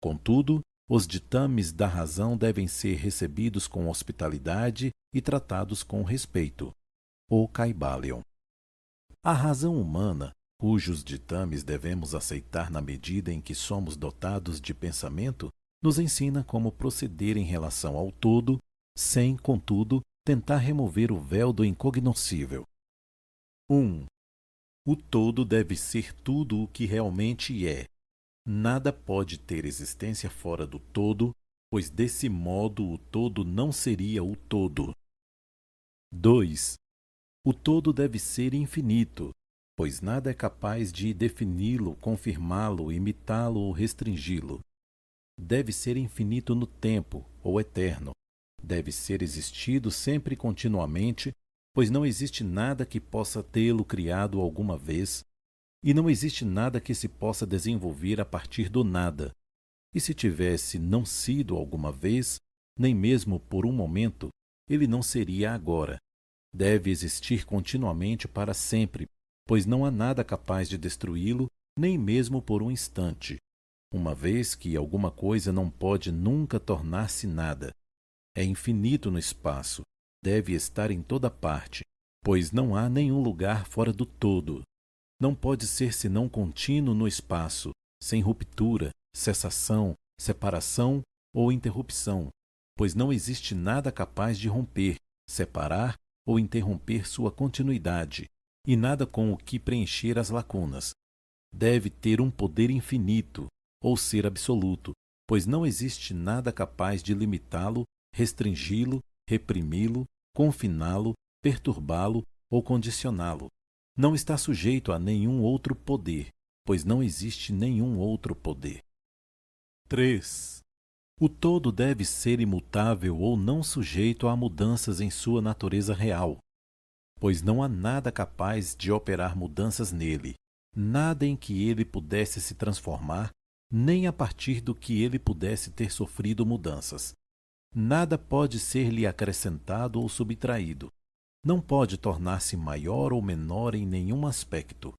Contudo, os ditames da razão devem ser recebidos com hospitalidade e tratados com respeito, ou Kybalion. A razão humana, cujos ditames devemos aceitar na medida em que somos dotados de pensamento, nos ensina como proceder em relação ao todo, sem, contudo, tentar remover o véu do incognoscível. 1. O todo deve ser tudo o que realmente é. Nada pode ter existência fora do todo, pois desse modo o todo não seria o todo. 2. O todo deve ser infinito, pois nada é capaz de defini-lo, confirmá-lo, imitá-lo ou restringi-lo. Deve ser infinito no tempo, ou eterno. Deve ser existido sempre e continuamente, pois não existe nada que possa tê-lo criado alguma vez, e não existe nada que se possa desenvolver a partir do nada. E se tivesse não sido alguma vez, nem mesmo por um momento, ele não seria agora. Deve existir continuamente para sempre, pois não há nada capaz de destruí-lo, nem mesmo por um instante, uma vez que alguma coisa não pode nunca tornar-se nada. É infinito no espaço, deve estar em toda parte, pois não há nenhum lugar fora do todo. Não pode ser senão contínuo no espaço, sem ruptura, cessação, separação ou interrupção, pois não existe nada capaz de romper, separar ou interromper sua continuidade, e nada com o que preencher as lacunas. Deve ter um poder infinito, ou ser absoluto, pois não existe nada capaz de limitá-lo, restringi-lo, reprimi-lo, confiná-lo, perturbá-lo ou condicioná-lo. Não está sujeito a nenhum outro poder, pois não existe nenhum outro poder. 3. O todo deve ser imutável ou não sujeito a mudanças em sua natureza real, pois não há nada capaz de operar mudanças nele, nada em que ele pudesse se transformar, nem a partir do que ele pudesse ter sofrido mudanças. Nada pode ser-lhe acrescentado ou subtraído. Não pode tornar-se maior ou menor em nenhum aspecto.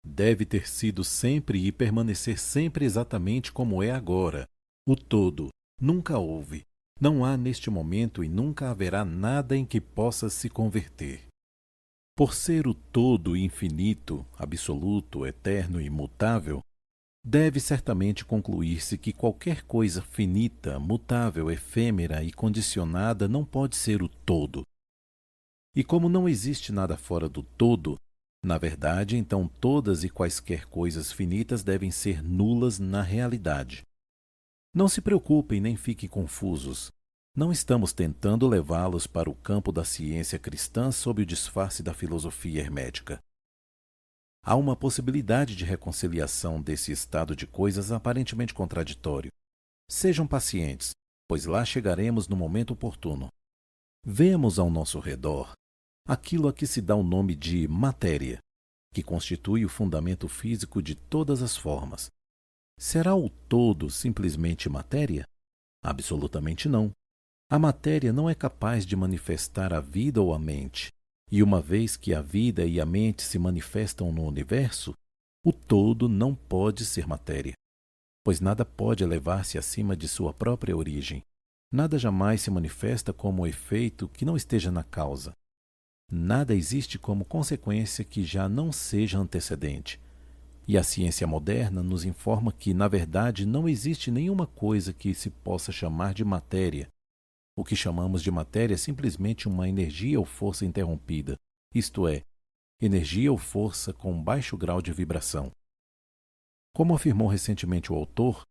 Deve ter sido sempre e permanecer sempre exatamente como é agora. O todo. Nunca houve. Não há neste momento e nunca haverá nada em que possa se converter. Por ser o todo infinito, absoluto, eterno e imutável, deve certamente concluir-se que qualquer coisa finita, mutável, efêmera e condicionada não pode ser o todo. E como não existe nada fora do todo, na verdade, então todas e quaisquer coisas finitas devem ser nulas na realidade. Não se preocupem nem fiquem confusos. Não estamos tentando levá-los para o campo da ciência cristã sob o disfarce da filosofia hermética. Há uma possibilidade de reconciliação desse estado de coisas aparentemente contraditório. Sejam pacientes, pois lá chegaremos no momento oportuno. Vemos ao nosso redor aquilo a que se dá o nome de matéria, que constitui o fundamento físico de todas as formas. Será o todo simplesmente matéria? Absolutamente não. A matéria não é capaz de manifestar a vida ou a mente. E uma vez que a vida e a mente se manifestam no universo, o todo não pode ser matéria, pois nada pode elevar-se acima de sua própria origem. Nada jamais se manifesta como efeito que não esteja na causa. Nada existe como consequência que já não seja antecedente. E a ciência moderna nos informa que, na verdade, não existe nenhuma coisa que se possa chamar de matéria. O que chamamos de matéria é simplesmente uma energia ou força interrompida, isto é, energia ou força com baixo grau de vibração. Como afirmou recentemente o autor,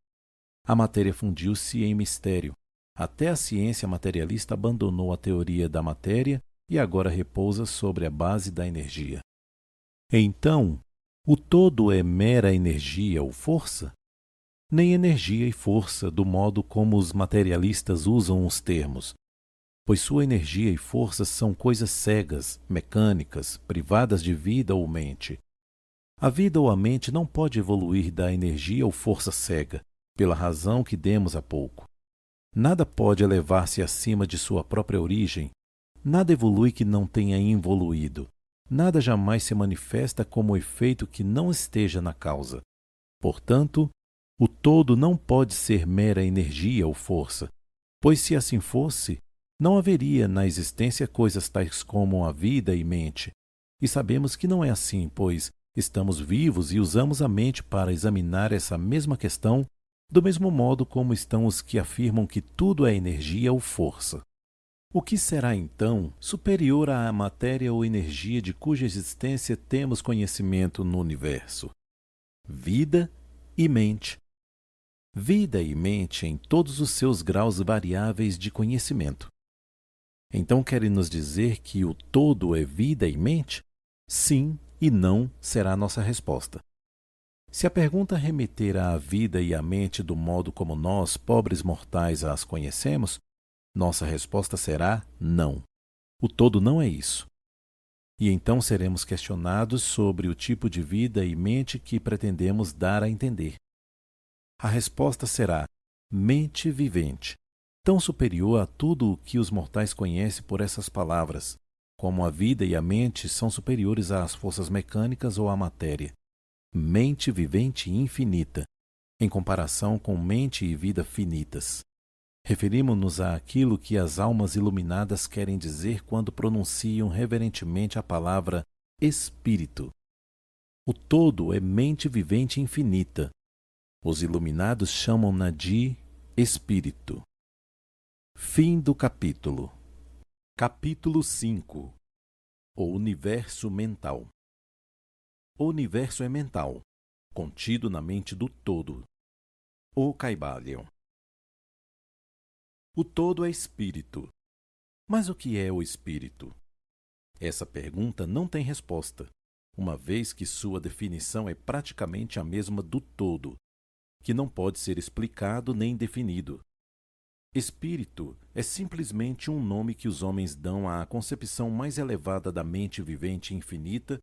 a matéria fundiu-se em mistério. Até a ciência materialista abandonou a teoria da matéria e agora repousa sobre a base da energia. Então, o todo é mera energia ou força? Nem energia e força do modo como os materialistas usam os termos, pois sua energia e força são coisas cegas, mecânicas, privadas de vida ou mente. A vida ou a mente não pode evoluir da energia ou força cega, pela razão que demos há pouco. Nada pode elevar-se acima de sua própria origem, nada evolui que não tenha involuído, nada jamais se manifesta como efeito que não esteja na causa. Portanto, o todo não pode ser mera energia ou força, pois se assim fosse, não haveria na existência coisas tais como a vida e mente. E sabemos que não é assim, pois estamos vivos e usamos a mente para examinar essa mesma questão, do mesmo modo como estão os que afirmam que tudo é energia ou força. O que será então superior à matéria ou energia de cuja existência temos conhecimento no universo? Vida e mente. Vida e mente em todos os seus graus variáveis de conhecimento. Então querem nos dizer que o todo é vida e mente? Sim e não será a nossa resposta. Se a pergunta remeter à vida e à mente do modo como nós, pobres mortais, as conhecemos, nossa resposta será não. O todo não é isso. E então seremos questionados sobre o tipo de vida e mente que pretendemos dar a entender. A resposta será mente vivente, tão superior a tudo o que os mortais conhecem por essas palavras, como a vida e a mente são superiores às forças mecânicas ou à matéria. Mente vivente infinita, em comparação com mente e vida finitas. Referimos-nos àquilo que as almas iluminadas querem dizer quando pronunciam reverentemente a palavra espírito. O todo é mente vivente infinita. Os iluminados chamam-na de espírito. Fim do capítulo. Capítulo 5. O universo mental. O universo é mental, contido na mente do todo. O Kybalion. O todo é espírito. Mas o que é o espírito? Essa pergunta não tem resposta, uma vez que sua definição é praticamente a mesma do todo, que não pode ser explicado nem definido. Espírito é simplesmente um nome que os homens dão à concepção mais elevada da mente vivente infinita.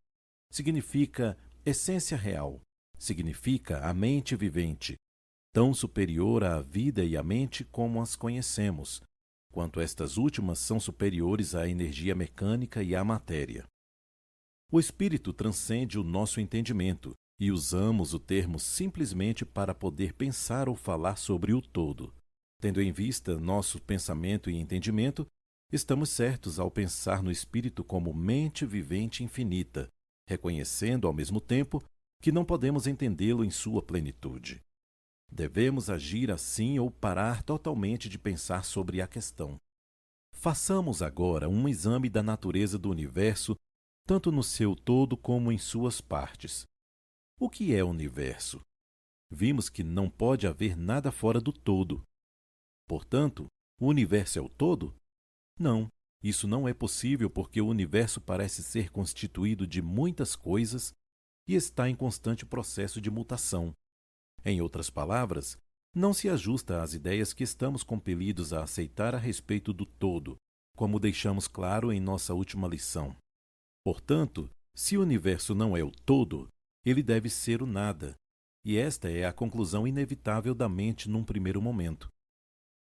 Significa essência real, significa a mente vivente, tão superior à vida e à mente como as conhecemos, quanto estas últimas são superiores à energia mecânica e à matéria. O espírito transcende o nosso entendimento, e usamos o termo simplesmente para poder pensar ou falar sobre o todo. Tendo em vista nosso pensamento e entendimento, estamos certos ao pensar no espírito como mente vivente infinita, reconhecendo ao mesmo tempo que não podemos entendê-lo em sua plenitude. Devemos agir assim ou parar totalmente de pensar sobre a questão. Façamos agora um exame da natureza do universo, tanto no seu todo como em suas partes. O que é o universo? Vimos que não pode haver nada fora do todo. Portanto, o universo é o todo? Não, isso não é possível porque o universo parece ser constituído de muitas coisas e está em constante processo de mutação. Em outras palavras, não se ajusta às ideias que estamos compelidos a aceitar a respeito do todo, como deixamos claro em nossa última lição. Portanto, se o universo não é o todo, ele deve ser o nada, e esta é a conclusão inevitável da mente num primeiro momento.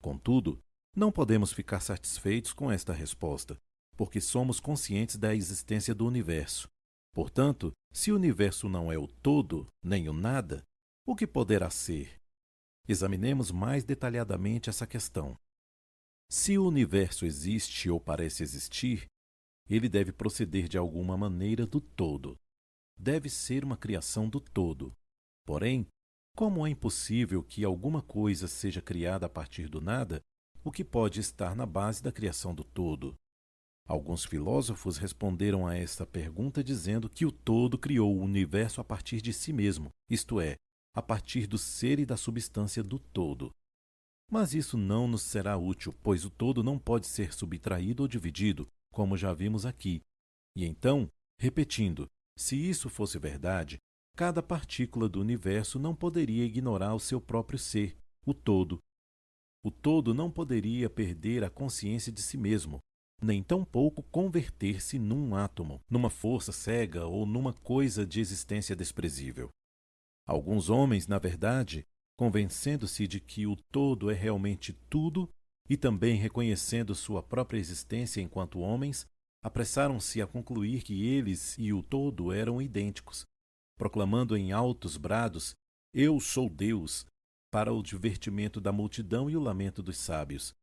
Contudo, não podemos ficar satisfeitos com esta resposta, porque somos conscientes da existência do universo. Portanto, se o universo não é o todo, nem o nada, o que poderá ser? Examinemos mais detalhadamente essa questão. Se o universo existe ou parece existir, ele deve proceder de alguma maneira do todo. Deve ser uma criação do todo. Porém, como é impossível que alguma coisa seja criada a partir do nada, o que pode estar na base da criação do todo? Alguns filósofos responderam a esta pergunta dizendo que o todo criou o universo a partir de si mesmo, isto é, a partir do ser e da substância do todo. Mas isso não nos será útil, pois o todo não pode ser subtraído ou dividido, como já vimos aqui. E então, repetindo, se isso fosse verdade, cada partícula do universo não poderia ignorar o seu próprio ser, o todo. O todo não poderia perder a consciência de si mesmo, nem tampouco converter-se num átomo, numa força cega ou numa coisa de existência desprezível. Alguns homens, na verdade, convencendo-se de que o todo é realmente tudo e também reconhecendo sua própria existência enquanto homens, apressaram-se a concluir que eles e o todo eram idênticos, proclamando em altos brados: "Eu sou Deus", para o divertimento da multidão e o lamento dos sábios.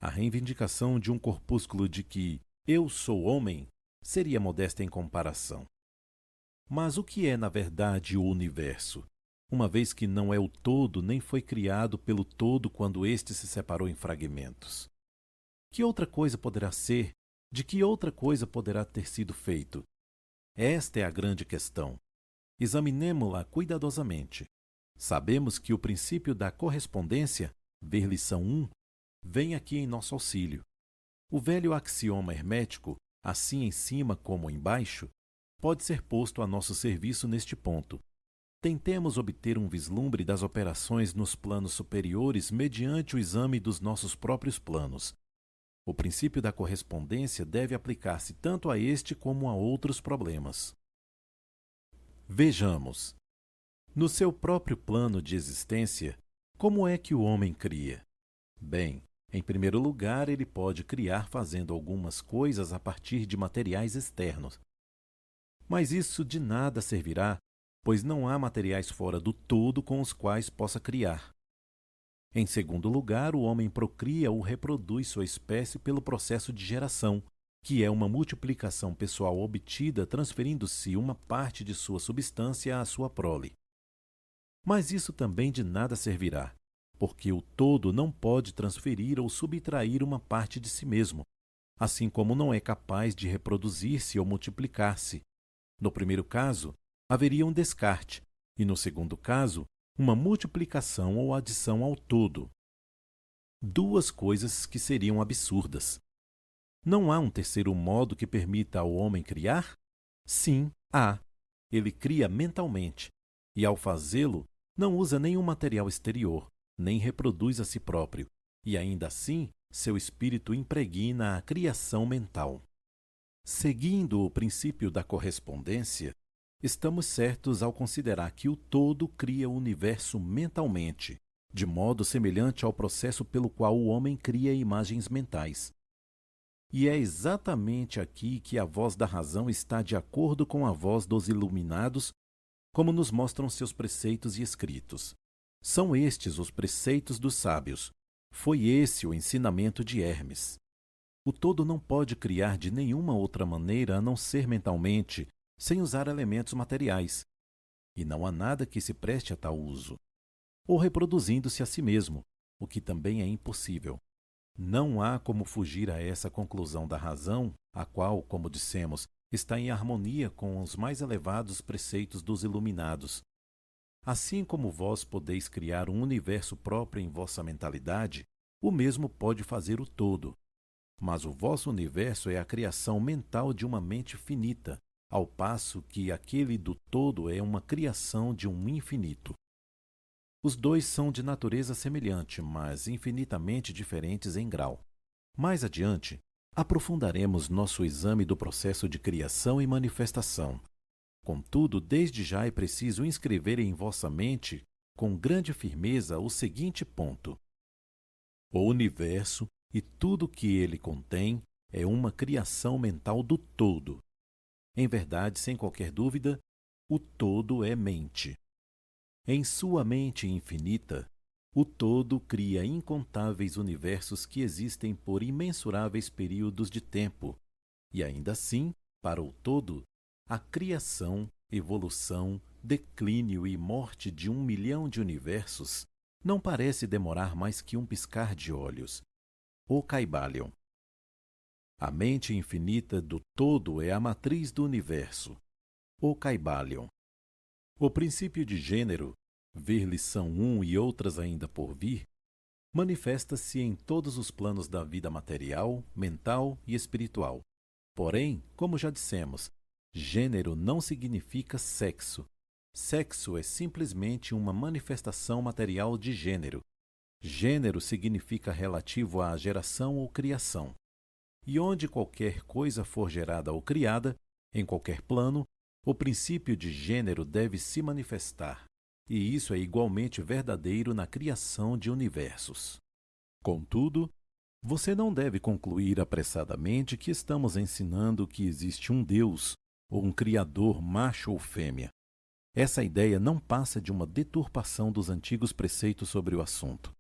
A reivindicação de um corpúsculo de que "eu sou homem" seria modesta em comparação. Mas o que é, na verdade, o universo? Uma vez que não é o todo, nem foi criado pelo todo quando este se separou em fragmentos. Que outra coisa poderá ser? De que outra coisa poderá ter sido feito? Esta é a grande questão. Examinemo-la cuidadosamente. Sabemos que o princípio da correspondência, ver lição 1, vem aqui em nosso auxílio. O velho axioma hermético, assim em cima como embaixo, pode ser posto a nosso serviço neste ponto. Tentemos obter um vislumbre das operações nos planos superiores mediante o exame dos nossos próprios planos. O princípio da correspondência deve aplicar-se tanto a este como a outros problemas. Vejamos. No seu próprio plano de existência, como é que o homem cria? Bem, em primeiro lugar, ele pode criar fazendo algumas coisas a partir de materiais externos. Mas isso de nada servirá, pois não há materiais fora do todo com os quais possa criar. Em segundo lugar, o homem procria ou reproduz sua espécie pelo processo de geração, que é uma multiplicação pessoal obtida transferindo-se uma parte de sua substância à sua prole. Mas isso também de nada servirá, porque o todo não pode transferir ou subtrair uma parte de si mesmo, assim como não é capaz de reproduzir-se ou multiplicar-se. No primeiro caso, haveria um descarte, e no segundo caso, uma multiplicação ou adição ao todo. Duas coisas que seriam absurdas. Não há um terceiro modo que permita ao homem criar? Sim, há. Ele cria mentalmente, e ao fazê-lo, não usa nenhum material exterior, nem reproduz a si próprio, e ainda assim seu espírito impregna a criação mental. Seguindo o princípio da correspondência, estamos certos ao considerar que o todo cria o universo mentalmente, de modo semelhante ao processo pelo qual o homem cria imagens mentais. E é exatamente aqui que a voz da razão está de acordo com a voz dos iluminados, como nos mostram seus preceitos e escritos. São estes os preceitos dos sábios. Foi esse o ensinamento de Hermes. O todo não pode criar de nenhuma outra maneira a não ser mentalmente, sem usar elementos materiais. E não há nada que se preste a tal uso. Ou reproduzindo-se a si mesmo, o que também é impossível. Não há como fugir a essa conclusão da razão, a qual, como dissemos, está em harmonia com os mais elevados preceitos dos iluminados. Assim como vós podeis criar um universo próprio em vossa mentalidade, o mesmo pode fazer o todo. Mas o vosso universo é a criação mental de uma mente finita, ao passo que aquele do todo é uma criação de um infinito. Os dois são de natureza semelhante, mas infinitamente diferentes em grau. Mais adiante, aprofundaremos nosso exame do processo de criação e manifestação. Contudo, desde já é preciso inscrever em vossa mente, com grande firmeza, o seguinte ponto: o universo e tudo que ele contém é uma criação mental do todo. Em verdade, sem qualquer dúvida, o todo é mente. Em sua mente infinita, o todo cria incontáveis universos que existem por imensuráveis períodos de tempo, e ainda assim, para o todo, a criação, evolução, declínio e morte de 1 milhão de universos não parece demorar mais que um piscar de olhos. O Caibalion. A mente infinita do todo é a matriz do universo, o Kybalion. O princípio de gênero, ver lição 1 e outras ainda por vir, manifesta-se em todos os planos da vida material, mental e espiritual. Porém, como já dissemos, gênero não significa sexo. Sexo é simplesmente uma manifestação material de gênero. Gênero significa relativo à geração ou criação. E onde qualquer coisa for gerada ou criada, em qualquer plano, o princípio de gênero deve se manifestar. E isso é igualmente verdadeiro na criação de universos. Contudo, você não deve concluir apressadamente que estamos ensinando que existe um Deus ou um Criador macho ou fêmea. Essa ideia não passa de uma deturpação dos antigos preceitos sobre o assunto.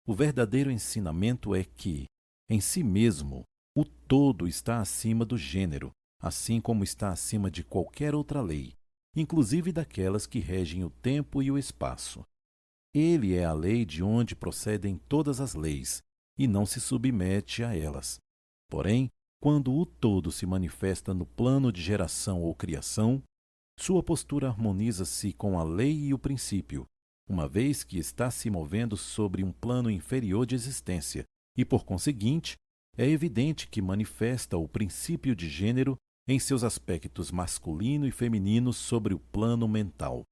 O verdadeiro ensinamento é que, em si mesmo, o todo está acima do gênero, assim como está acima de qualquer outra lei, inclusive daquelas que regem o tempo e o espaço. Ele é a lei de onde procedem todas as leis, e não se submete a elas. Porém, quando o todo se manifesta no plano de geração ou criação, sua postura harmoniza-se com a lei e o princípio, uma vez que está se movendo sobre um plano inferior de existência, e, por conseguinte, é evidente que manifesta o princípio de gênero em seus aspectos masculino e feminino sobre o plano mental.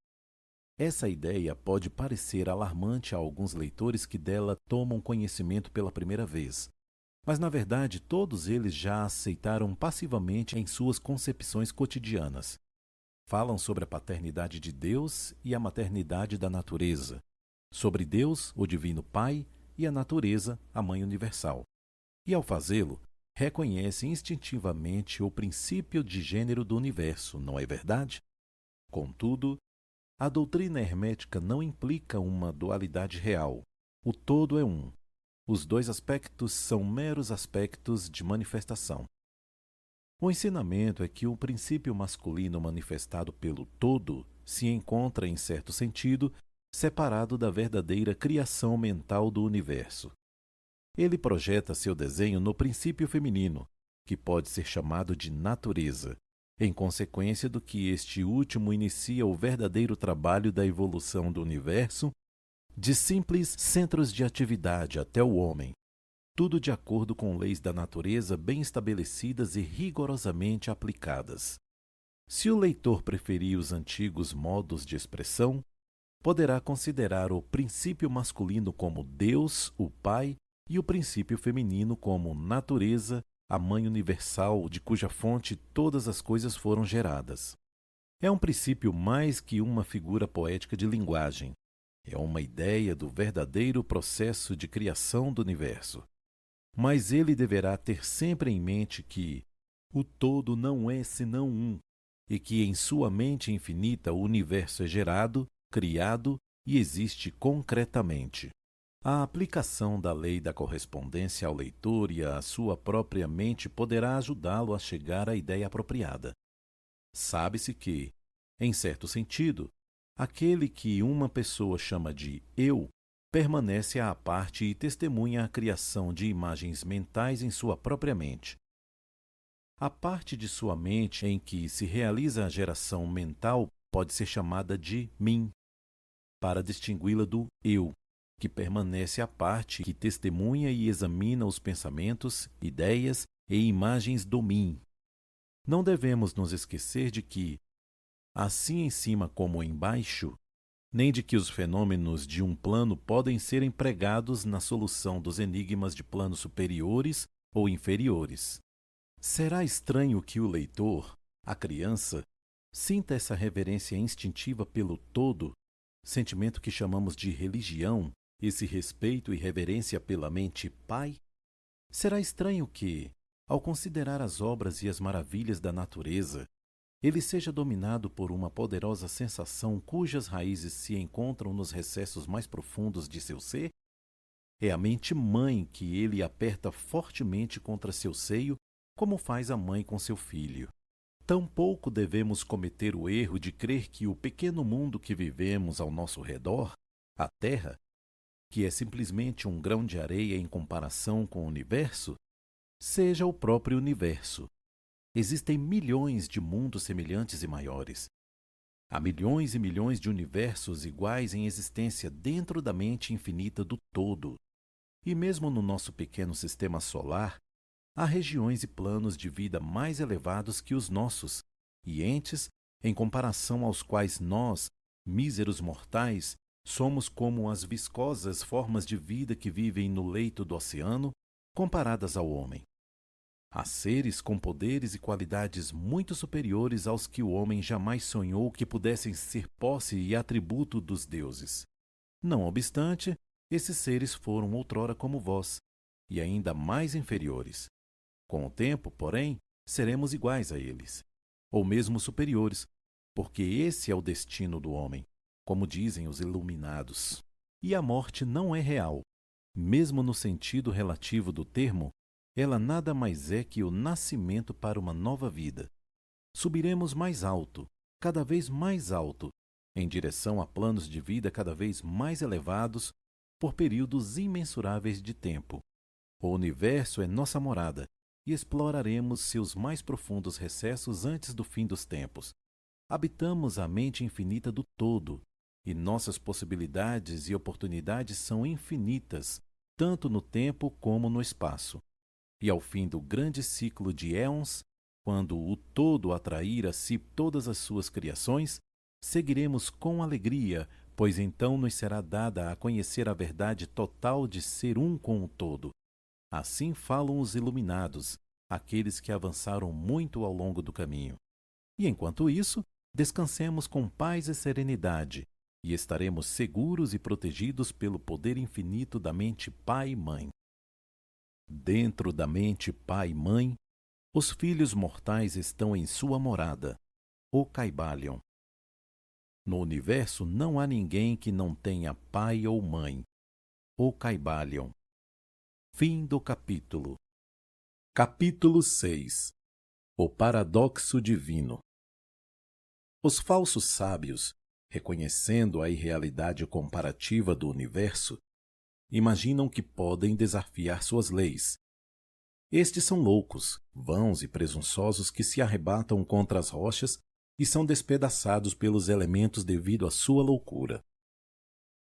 Essa ideia pode parecer alarmante a alguns leitores que dela tomam conhecimento pela primeira vez, mas na verdade todos eles já a aceitaram passivamente em suas concepções cotidianas. Falam sobre a paternidade de Deus e a maternidade da natureza, sobre Deus, o Divino Pai, e a natureza, a Mãe Universal. E ao fazê-lo, reconhecem instintivamente o princípio de gênero do universo, não é verdade? Contudo, a doutrina hermética não implica uma dualidade real. O todo é um. Os dois aspectos são meros aspectos de manifestação. O ensinamento é que o princípio masculino manifestado pelo todo se encontra, em certo sentido, separado da verdadeira criação mental do universo. Ele projeta seu desenho no princípio feminino, que pode ser chamado de natureza, em consequência do que este último inicia o verdadeiro trabalho da evolução do universo, de simples centros de atividade até o homem, tudo de acordo com leis da natureza bem estabelecidas e rigorosamente aplicadas. Se o leitor preferir os antigos modos de expressão, poderá considerar o princípio masculino como Deus, o Pai, e o princípio feminino como natureza, a Mãe Universal, de cuja fonte todas as coisas foram geradas. É um princípio mais que uma figura poética de linguagem. É uma ideia do verdadeiro processo de criação do universo. Mas ele deverá ter sempre em mente que o todo não é senão um, e que em sua mente infinita o universo é gerado, criado e existe concretamente. A aplicação da lei da correspondência ao leitor e à sua própria mente poderá ajudá-lo a chegar à ideia apropriada. Sabe-se que, em certo sentido, aquele que uma pessoa chama de eu permanece à parte e testemunha a criação de imagens mentais em sua própria mente. A parte de sua mente em que se realiza a geração mental pode ser chamada de mim, para distingui-la do eu, que permanece à parte que testemunha e examina os pensamentos, ideias e imagens do mim. Não devemos nos esquecer de que, assim em cima como embaixo, nem de que os fenômenos de um plano podem ser empregados na solução dos enigmas de planos superiores ou inferiores. Será estranho que o leitor, a criança, sinta essa reverência instintiva pelo todo, sentimento que chamamos de religião, esse respeito e reverência pela mente Pai? Será estranho que, ao considerar as obras e as maravilhas da natureza, ele seja dominado por uma poderosa sensação cujas raízes se encontram nos recessos mais profundos de seu ser? É a mente mãe que ele aperta fortemente contra seu seio, como faz a mãe com seu filho. Tampouco devemos cometer o erro de crer que o pequeno mundo que vivemos ao nosso redor, a Terra, que é simplesmente um grão de areia em comparação com o universo, seja o próprio universo. Existem milhões de mundos semelhantes e maiores. Há milhões e milhões de universos iguais em existência dentro da mente infinita do todo. E mesmo no nosso pequeno sistema solar, há regiões e planos de vida mais elevados que os nossos, e entes em comparação aos quais nós, míseros mortais, somos como as viscosas formas de vida que vivem no leito do oceano, comparadas ao homem. Há seres com poderes e qualidades muito superiores aos que o homem jamais sonhou que pudessem ser posse e atributo dos deuses. Não obstante, esses seres foram outrora como vós, e ainda mais inferiores. Com o tempo, porém, seremos iguais a eles, ou mesmo superiores, porque esse é o destino do homem, como dizem os iluminados. E a morte não é real. Mesmo no sentido relativo do termo, ela nada mais é que o nascimento para uma nova vida. Subiremos mais alto, cada vez mais alto, em direção a planos de vida cada vez mais elevados por períodos imensuráveis de tempo. O universo é nossa morada e exploraremos seus mais profundos recessos antes do fim dos tempos. Habitamos a mente infinita do todo e nossas possibilidades e oportunidades são infinitas, tanto no tempo como no espaço. E ao fim do grande ciclo de éons, quando o todo atrair a si todas as suas criações, seguiremos com alegria, pois então nos será dada a conhecer a verdade total de ser um com o todo. Assim falam os iluminados, aqueles que avançaram muito ao longo do caminho. E enquanto isso, descansemos com paz e serenidade, e estaremos seguros e protegidos pelo poder infinito da mente Pai e Mãe. Dentro da mente Pai e Mãe, os filhos mortais estão em sua morada, o Kybalion. No universo não há ninguém que não tenha pai ou mãe, o Kybalion. Fim do capítulo. Capítulo 6. O paradoxo divino. Os falsos sábios, reconhecendo a irrealidade comparativa do universo, imaginam que podem desafiar suas leis. Estes são loucos, vãos e presunçosos que se arrebatam contra as rochas e são despedaçados pelos elementos devido à sua loucura.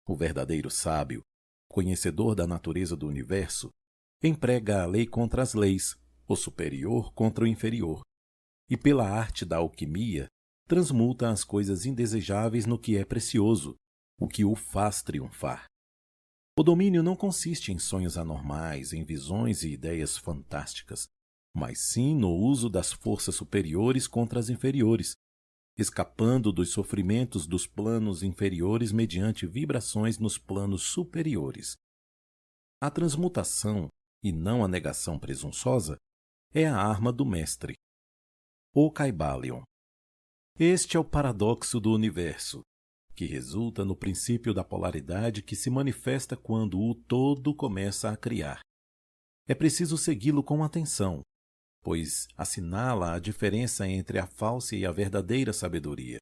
O verdadeiro sábio, conhecedor da natureza do universo, emprega a lei contra as leis, o superior contra o inferior, e pela arte da alquimia transmuta as coisas indesejáveis no que é precioso, o que o faz triunfar. O domínio não consiste em sonhos anormais, em visões e ideias fantásticas, mas sim no uso das forças superiores contra as inferiores, escapando dos sofrimentos dos planos inferiores mediante vibrações nos planos superiores. A transmutação, e não a negação presunçosa, é a arma do mestre. O Kybalion. Este é o paradoxo do universo, que resulta no princípio da polaridade que se manifesta quando o todo começa a criar. É preciso segui-lo com atenção, pois assinala a diferença entre a falsa e a verdadeira sabedoria.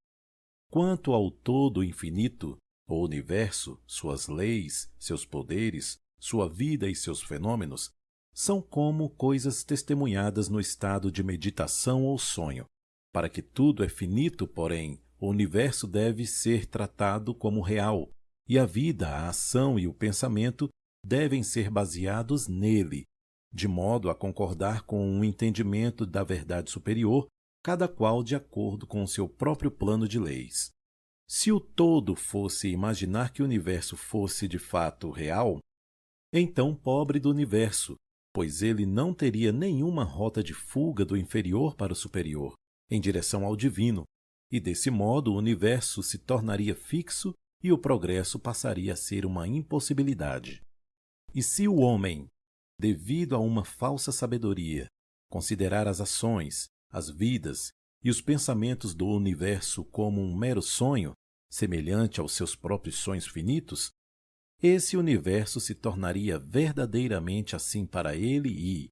Quanto ao todo infinito, o universo, suas leis, seus poderes, sua vida e seus fenômenos, são como coisas testemunhadas no estado de meditação ou sonho. Para que tudo é finito, porém, o universo deve ser tratado como real, e a vida, a ação e o pensamento devem ser baseados nele, de modo a concordar com um entendimento da verdade superior, cada qual de acordo com o seu próprio plano de leis. Se o todo fosse imaginar que o universo fosse de fato real, então pobre do universo, pois ele não teria nenhuma rota de fuga do inferior para o superior, em direção ao divino, e desse modo o universo se tornaria fixo e o progresso passaria a ser uma impossibilidade. E se o homem, devido a uma falsa sabedoria, considerar as ações, as vidas e os pensamentos do universo como um mero sonho, semelhante aos seus próprios sonhos finitos, esse universo se tornaria verdadeiramente assim para ele e,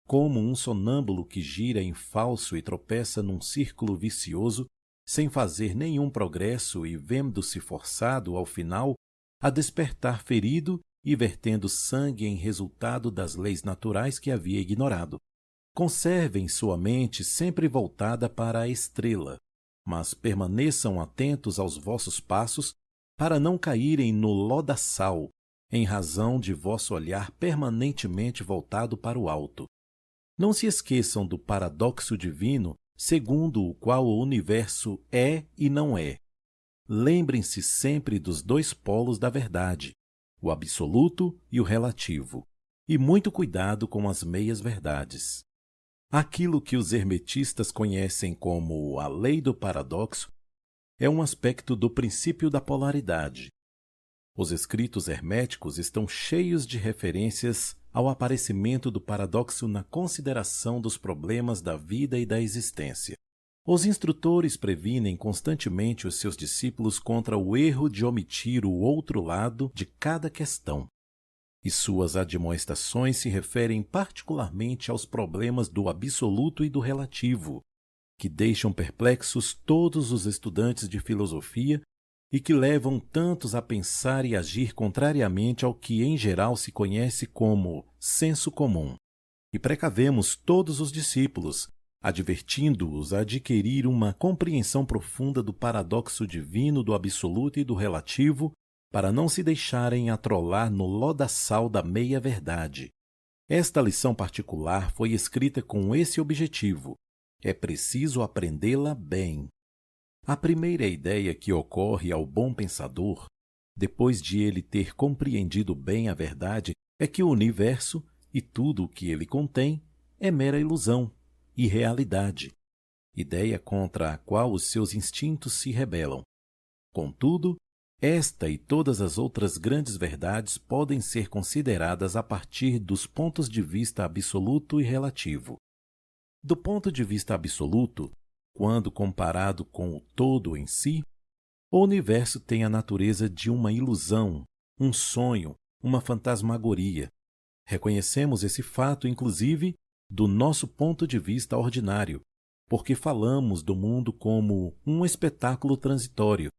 como um sonâmbulo que gira em falso e tropeça num círculo vicioso, sem fazer nenhum progresso e vendo-se forçado, ao final, a despertar ferido e vertendo sangue em resultado das leis naturais que havia ignorado. Conservem sua mente sempre voltada para a estrela, mas permaneçam atentos aos vossos passos para não caírem no lodaçal, em razão de vosso olhar permanentemente voltado para o alto. Não se esqueçam do paradoxo divino, segundo o qual o universo é e não é. Lembrem-se sempre dos dois polos da verdade, o absoluto e o relativo, e muito cuidado com as meias-verdades. Aquilo que os hermetistas conhecem como a lei do paradoxo é um aspecto do princípio da polaridade. Os escritos herméticos estão cheios de referências ao aparecimento do paradoxo na consideração dos problemas da vida e da existência. Os instrutores previnem constantemente os seus discípulos contra o erro de omitir o outro lado de cada questão. E suas admoestações se referem particularmente aos problemas do absoluto e do relativo, que deixam perplexos todos os estudantes de filosofia e que levam tantos a pensar e agir contrariamente ao que em geral se conhece como senso comum. E precavemos todos os discípulos, advertindo-os a adquirir uma compreensão profunda do paradoxo divino do absoluto e do relativo, para não se deixarem atrolar no lodaçal da meia-verdade. Esta lição particular foi escrita com esse objetivo. É preciso aprendê-la bem. A primeira ideia que ocorre ao bom pensador, depois de ele ter compreendido bem a verdade, é que o universo e tudo o que ele contém é mera ilusão, irrealidade, ideia contra a qual os seus instintos se rebelam. Contudo, esta e todas as outras grandes verdades podem ser consideradas a partir dos pontos de vista absoluto e relativo. Do ponto de vista absoluto, quando comparado com o todo em si, o universo tem a natureza de uma ilusão, um sonho, uma fantasmagoria. Reconhecemos esse fato, inclusive, do nosso ponto de vista ordinário, porque falamos do mundo como um espetáculo transitório,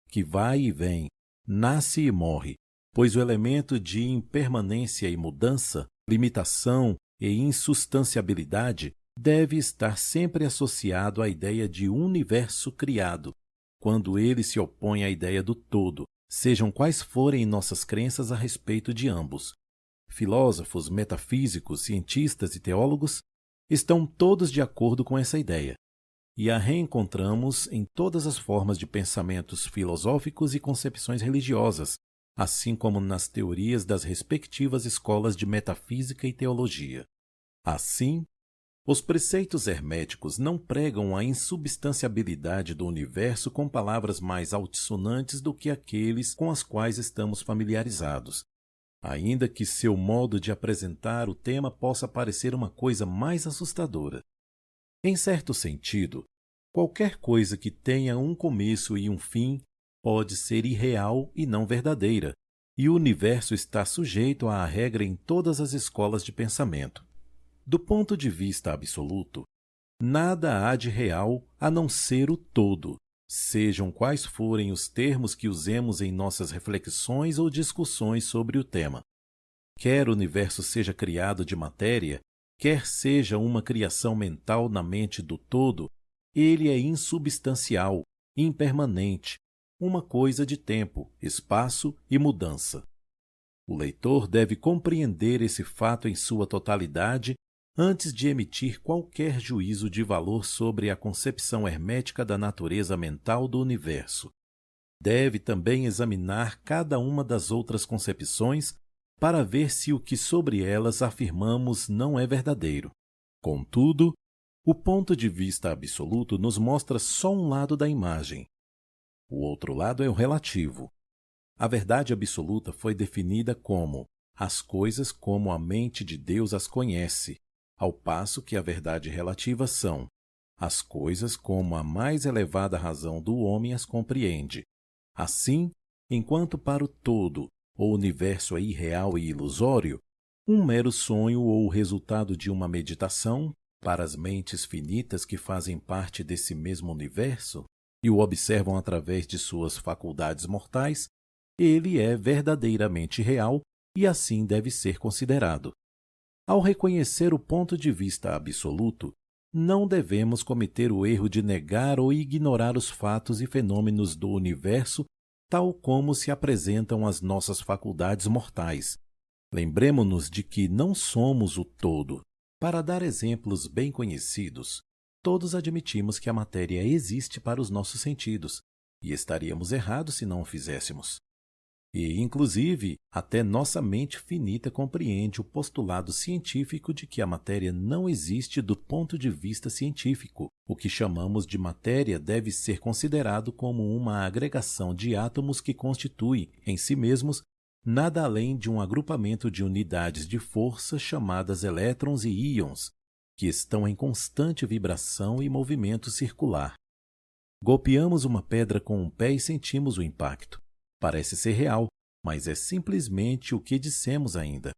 que vai e vem, nasce e morre, pois o elemento de impermanência e mudança, limitação e insubstanciabilidade deve estar sempre associado à ideia de universo criado, quando ele se opõe à ideia do todo, sejam quais forem nossas crenças a respeito de ambos. Filósofos, metafísicos, cientistas e teólogos estão todos de acordo com essa ideia, e a reencontramos em todas as formas de pensamentos filosóficos e concepções religiosas, assim como nas teorias das respectivas escolas de metafísica e teologia. Assim, os preceitos herméticos não pregam a insubstanciabilidade do universo com palavras mais altissonantes do que aqueles com as quais estamos familiarizados, ainda que seu modo de apresentar o tema possa parecer uma coisa mais assustadora. Em certo sentido, qualquer coisa que tenha um começo e um fim pode ser irreal e não verdadeira, e o universo está sujeito à regra em todas as escolas de pensamento. Do ponto de vista absoluto, nada há de real a não ser o todo, sejam quais forem os termos que usemos em nossas reflexões ou discussões sobre o tema. Quer o universo seja criado de matéria, quer seja uma criação mental na mente do todo, ele é insubstancial, impermanente, uma coisa de tempo, espaço e mudança. O leitor deve compreender esse fato em sua totalidade antes de emitir qualquer juízo de valor sobre a concepção hermética da natureza mental do universo. Deve também examinar cada uma das outras concepções para ver se o que sobre elas afirmamos não é verdadeiro. Contudo, o ponto de vista absoluto nos mostra só um lado da imagem. O outro lado é o relativo. A verdade absoluta foi definida como as coisas como a mente de Deus as conhece, ao passo que a verdade relativa são as coisas como a mais elevada razão do homem as compreende. Assim, enquanto para o todo o universo é irreal e ilusório, um mero sonho ou o resultado de uma meditação, para as mentes finitas que fazem parte desse mesmo universo e o observam através de suas faculdades mortais, ele é verdadeiramente real e assim deve ser considerado. Ao reconhecer o ponto de vista absoluto, não devemos cometer o erro de negar ou ignorar os fatos e fenômenos do universo tal como se apresentam às nossas faculdades mortais. Lembremo-nos de que não somos o todo. Para dar exemplos bem conhecidos, todos admitimos que a matéria existe para os nossos sentidos, e estaríamos errados se não o fizéssemos. E, inclusive, até nossa mente finita compreende o postulado científico de que a matéria não existe do ponto de vista científico. O que chamamos de matéria deve ser considerado como uma agregação de átomos que constitui, em si mesmos, nada além de um agrupamento de unidades de força chamadas elétrons e íons, que estão em constante vibração e movimento circular. Golpeamos uma pedra com um pé e sentimos o impacto. Parece ser real, mas é simplesmente o que dissemos ainda.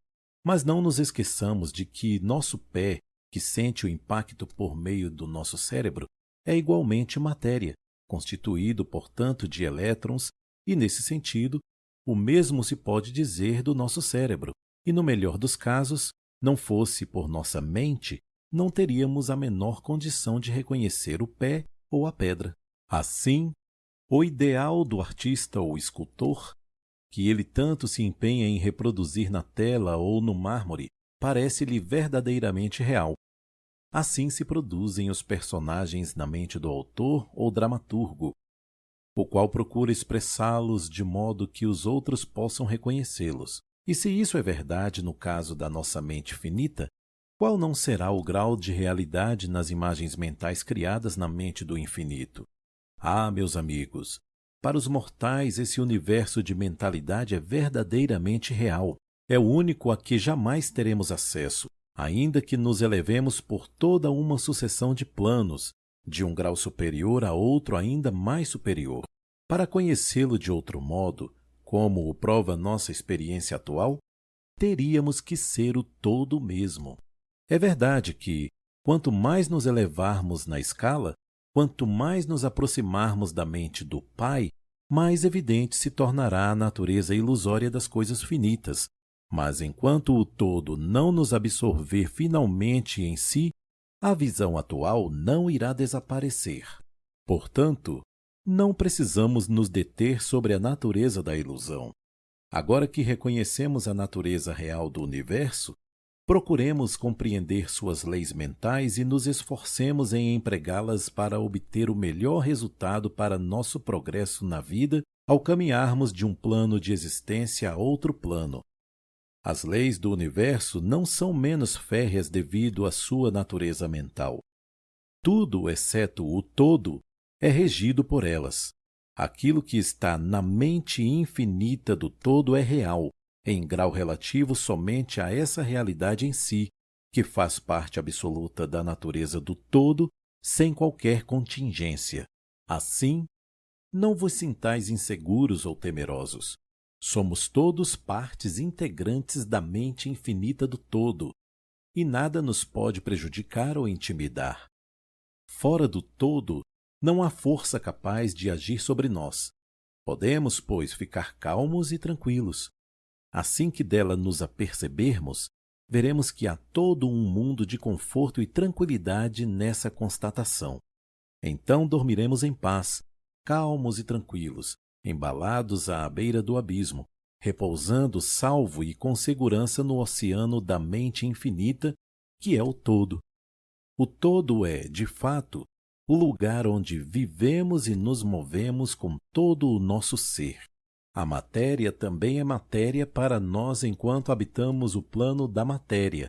Mas não nos esqueçamos de que nosso pé, que sente o impacto por meio do nosso cérebro, é igualmente matéria, constituído, portanto, de elétrons, e, nesse sentido, o mesmo se pode dizer do nosso cérebro, e, no melhor dos casos, não fosse por nossa mente, não teríamos a menor condição de reconhecer o pé ou a pedra. Assim, o ideal do artista ou escultor, que ele tanto se empenha em reproduzir na tela ou no mármore, parece-lhe verdadeiramente real. Assim se produzem os personagens na mente do autor ou dramaturgo, o qual procura expressá-los de modo que os outros possam reconhecê-los. E se isso é verdade no caso da nossa mente finita, qual não será o grau de realidade nas imagens mentais criadas na mente do infinito? Ah, meus amigos, para os mortais esse universo de mentalidade é verdadeiramente real. É o único a que jamais teremos acesso, ainda que nos elevemos por toda uma sucessão de planos, de um grau superior a outro ainda mais superior. Para conhecê-lo de outro modo, como o prova nossa experiência atual, teríamos que ser o todo mesmo. É verdade que, quanto mais nos elevarmos na escala, quanto mais nos aproximarmos da mente do Pai, mais evidente se tornará a natureza ilusória das coisas finitas. Mas enquanto o todo não nos absorver finalmente em si, a visão atual não irá desaparecer. Portanto, não precisamos nos deter sobre a natureza da ilusão. Agora que reconhecemos a natureza real do universo, procuremos compreender suas leis mentais e nos esforcemos em empregá-las para obter o melhor resultado para nosso progresso na vida ao caminharmos de um plano de existência a outro plano. As leis do universo não são menos férreas devido à sua natureza mental. Tudo, exceto o todo, é regido por elas. Aquilo que está na mente infinita do todo é real, em grau relativo somente a essa realidade em si, que faz parte absoluta da natureza do todo, sem qualquer contingência. Assim, não vos sintais inseguros ou temerosos. Somos todos partes integrantes da mente infinita do todo, e nada nos pode prejudicar ou intimidar. Fora do todo, não há força capaz de agir sobre nós. Podemos, pois, ficar calmos e tranquilos. Assim que dela nos apercebermos, veremos que há todo um mundo de conforto e tranquilidade nessa constatação. Então dormiremos em paz, calmos e tranquilos, embalados à beira do abismo, repousando salvo e com segurança no oceano da mente infinita, que é o todo. O todo é, de fato, o lugar onde vivemos e nos movemos com todo o nosso ser. A matéria também é matéria para nós enquanto habitamos o plano da matéria,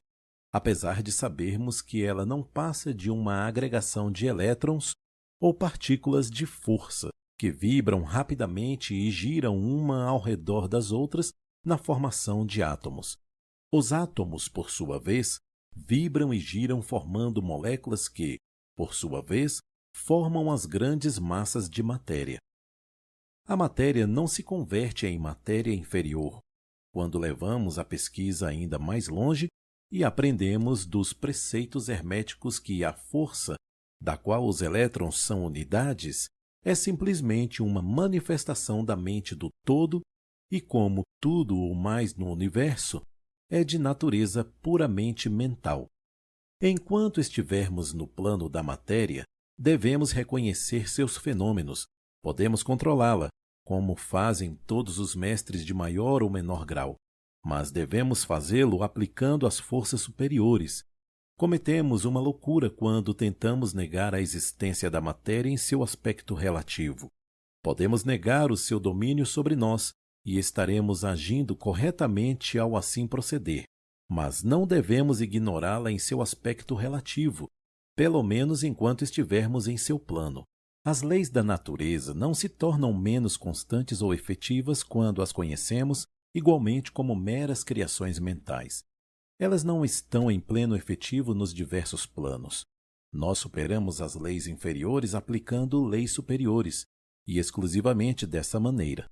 apesar de sabermos que ela não passa de uma agregação de elétrons ou partículas de força, que vibram rapidamente e giram uma ao redor das outras na formação de átomos. Os átomos, por sua vez, vibram e giram formando moléculas que, por sua vez, formam as grandes massas de matéria. A matéria não se converte em matéria inferior quando levamos a pesquisa ainda mais longe e aprendemos dos preceitos herméticos que a força, da qual os elétrons são unidades, é simplesmente uma manifestação da mente do todo e como tudo o mais no universo é de natureza puramente mental. Enquanto estivermos no plano da matéria, devemos reconhecer seus fenômenos, podemos controlá-la, como fazem todos os mestres de maior ou menor grau, mas devemos fazê-lo aplicando as forças superiores. Cometemos uma loucura quando tentamos negar a existência da matéria em seu aspecto relativo. Podemos negar o seu domínio sobre nós e estaremos agindo corretamente ao assim proceder, mas não devemos ignorá-la em seu aspecto relativo, pelo menos enquanto estivermos em seu plano. As leis da natureza não se tornam menos constantes ou efetivas quando as conhecemos igualmente como meras criações mentais. Elas não estão em pleno efetivo nos diversos planos. Nós superamos as leis inferiores aplicando leis superiores, e exclusivamente dessa maneira.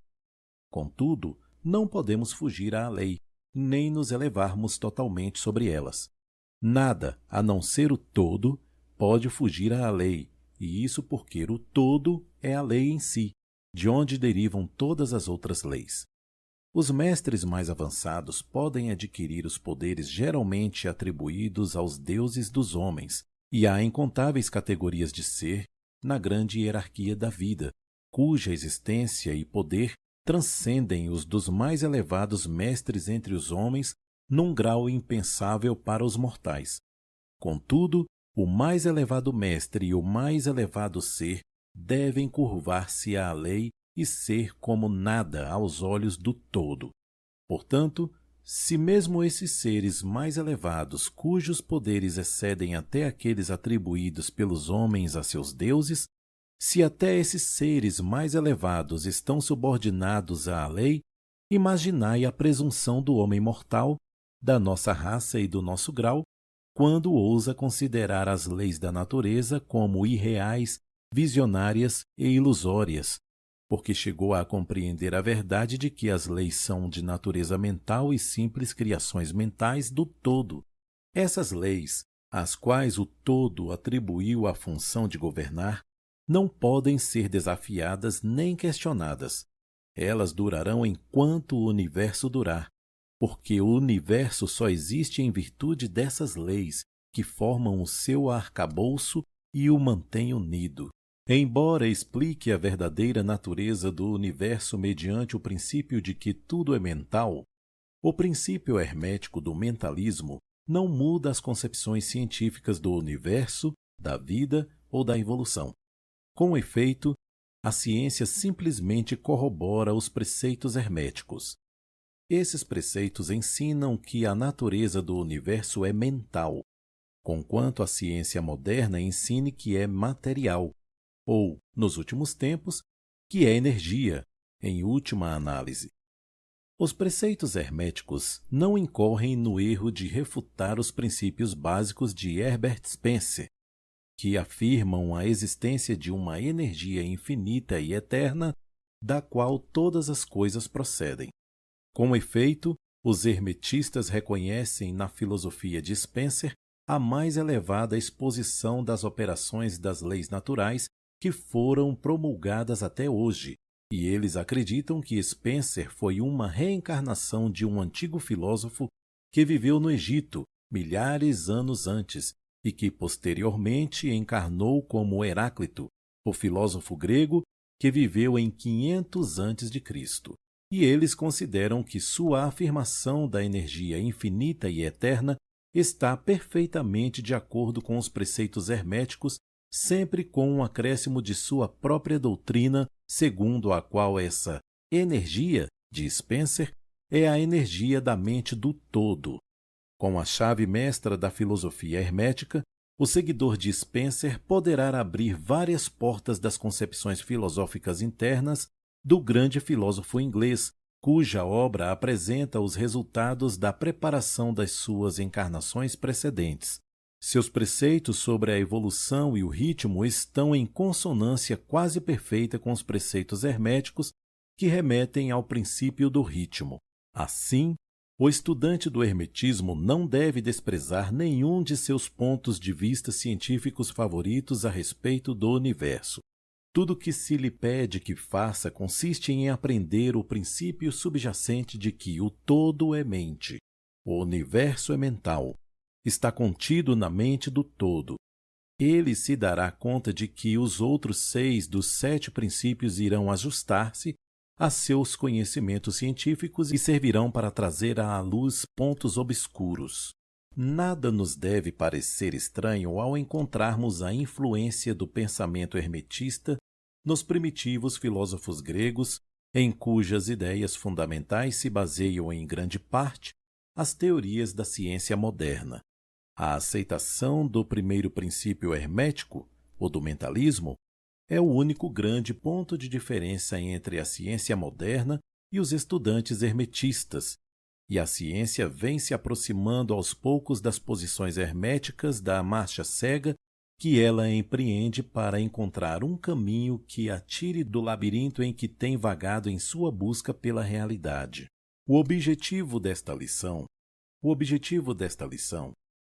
Contudo, não podemos fugir à lei, nem nos elevarmos totalmente sobre elas. Nada, a não ser o todo, pode fugir à lei, e isso porque o todo é a lei em si, de onde derivam todas as outras leis. Os mestres mais avançados podem adquirir os poderes geralmente atribuídos aos deuses dos homens, e há incontáveis categorias de ser na grande hierarquia da vida, cuja existência e poder transcendem os dos mais elevados mestres entre os homens num grau impensável para os mortais. Contudo, o mais elevado mestre e o mais elevado ser devem curvar-se à lei e ser como nada aos olhos do todo. Portanto, se mesmo esses seres mais elevados, cujos poderes excedem até aqueles atribuídos pelos homens a seus deuses, se até esses seres mais elevados estão subordinados à lei, imaginai a presunção do homem mortal, da nossa raça e do nosso grau, quando ousa considerar as leis da natureza como irreais, visionárias e ilusórias, porque chegou a compreender a verdade de que as leis são de natureza mental e simples criações mentais do todo. Essas leis, às quais o todo atribuiu a função de governar, não podem ser desafiadas nem questionadas. Elas durarão enquanto o universo durar, porque o universo só existe em virtude dessas leis que formam o seu arcabouço e o mantêm unido. Embora explique a verdadeira natureza do universo mediante o princípio de que tudo é mental, o princípio hermético do mentalismo não muda as concepções científicas do universo, da vida ou da evolução. Com efeito, a ciência simplesmente corrobora os preceitos herméticos. Esses preceitos ensinam que a natureza do universo é mental, conquanto a ciência moderna ensine que é material, ou, nos últimos tempos, que é energia, em última análise. Os preceitos herméticos não incorrem no erro de refutar os princípios básicos de Herbert Spencer, que afirmam a existência de uma energia infinita e eterna, da qual todas as coisas procedem. Com efeito, os hermetistas reconhecem na filosofia de Spencer a mais elevada exposição das operações das leis naturais que foram promulgadas até hoje, e eles acreditam que Spencer foi uma reencarnação de um antigo filósofo que viveu no Egito milhares anos antes e que posteriormente encarnou como Heráclito, o filósofo grego que viveu em 500 a.C. E eles consideram que sua afirmação da energia infinita e eterna está perfeitamente de acordo com os preceitos herméticos, sempre com um acréscimo de sua própria doutrina, segundo a qual essa energia, de Spencer, é a energia da mente do todo. Com a chave mestra da filosofia hermética, o seguidor de Spencer poderá abrir várias portas das concepções filosóficas internas do grande filósofo inglês, cuja obra apresenta os resultados da preparação das suas encarnações precedentes. Seus preceitos sobre a evolução e o ritmo estão em consonância quase perfeita com os preceitos herméticos que remetem ao princípio do ritmo. Assim, o estudante do hermetismo não deve desprezar nenhum de seus pontos de vista científicos favoritos a respeito do universo. Tudo que se lhe pede que faça consiste em aprender o princípio subjacente de que o todo é mente, o universo é mental, está contido na mente do todo. Ele se dará conta de que os outros 6 dos 7 princípios irão ajustar-se a seus conhecimentos científicos e servirão para trazer à luz pontos obscuros. Nada nos deve parecer estranho ao encontrarmos a influência do pensamento hermetista nos primitivos filósofos gregos, em cujas ideias fundamentais se baseiam em grande parte as teorias da ciência moderna. A aceitação do primeiro princípio hermético, o do mentalismo, é o único grande ponto de diferença entre a ciência moderna e os estudantes hermetistas, e a ciência vem se aproximando aos poucos das posições herméticas da marcha cega que ela empreende para encontrar um caminho que a tire do labirinto em que tem vagado em sua busca pela realidade. O objetivo desta lição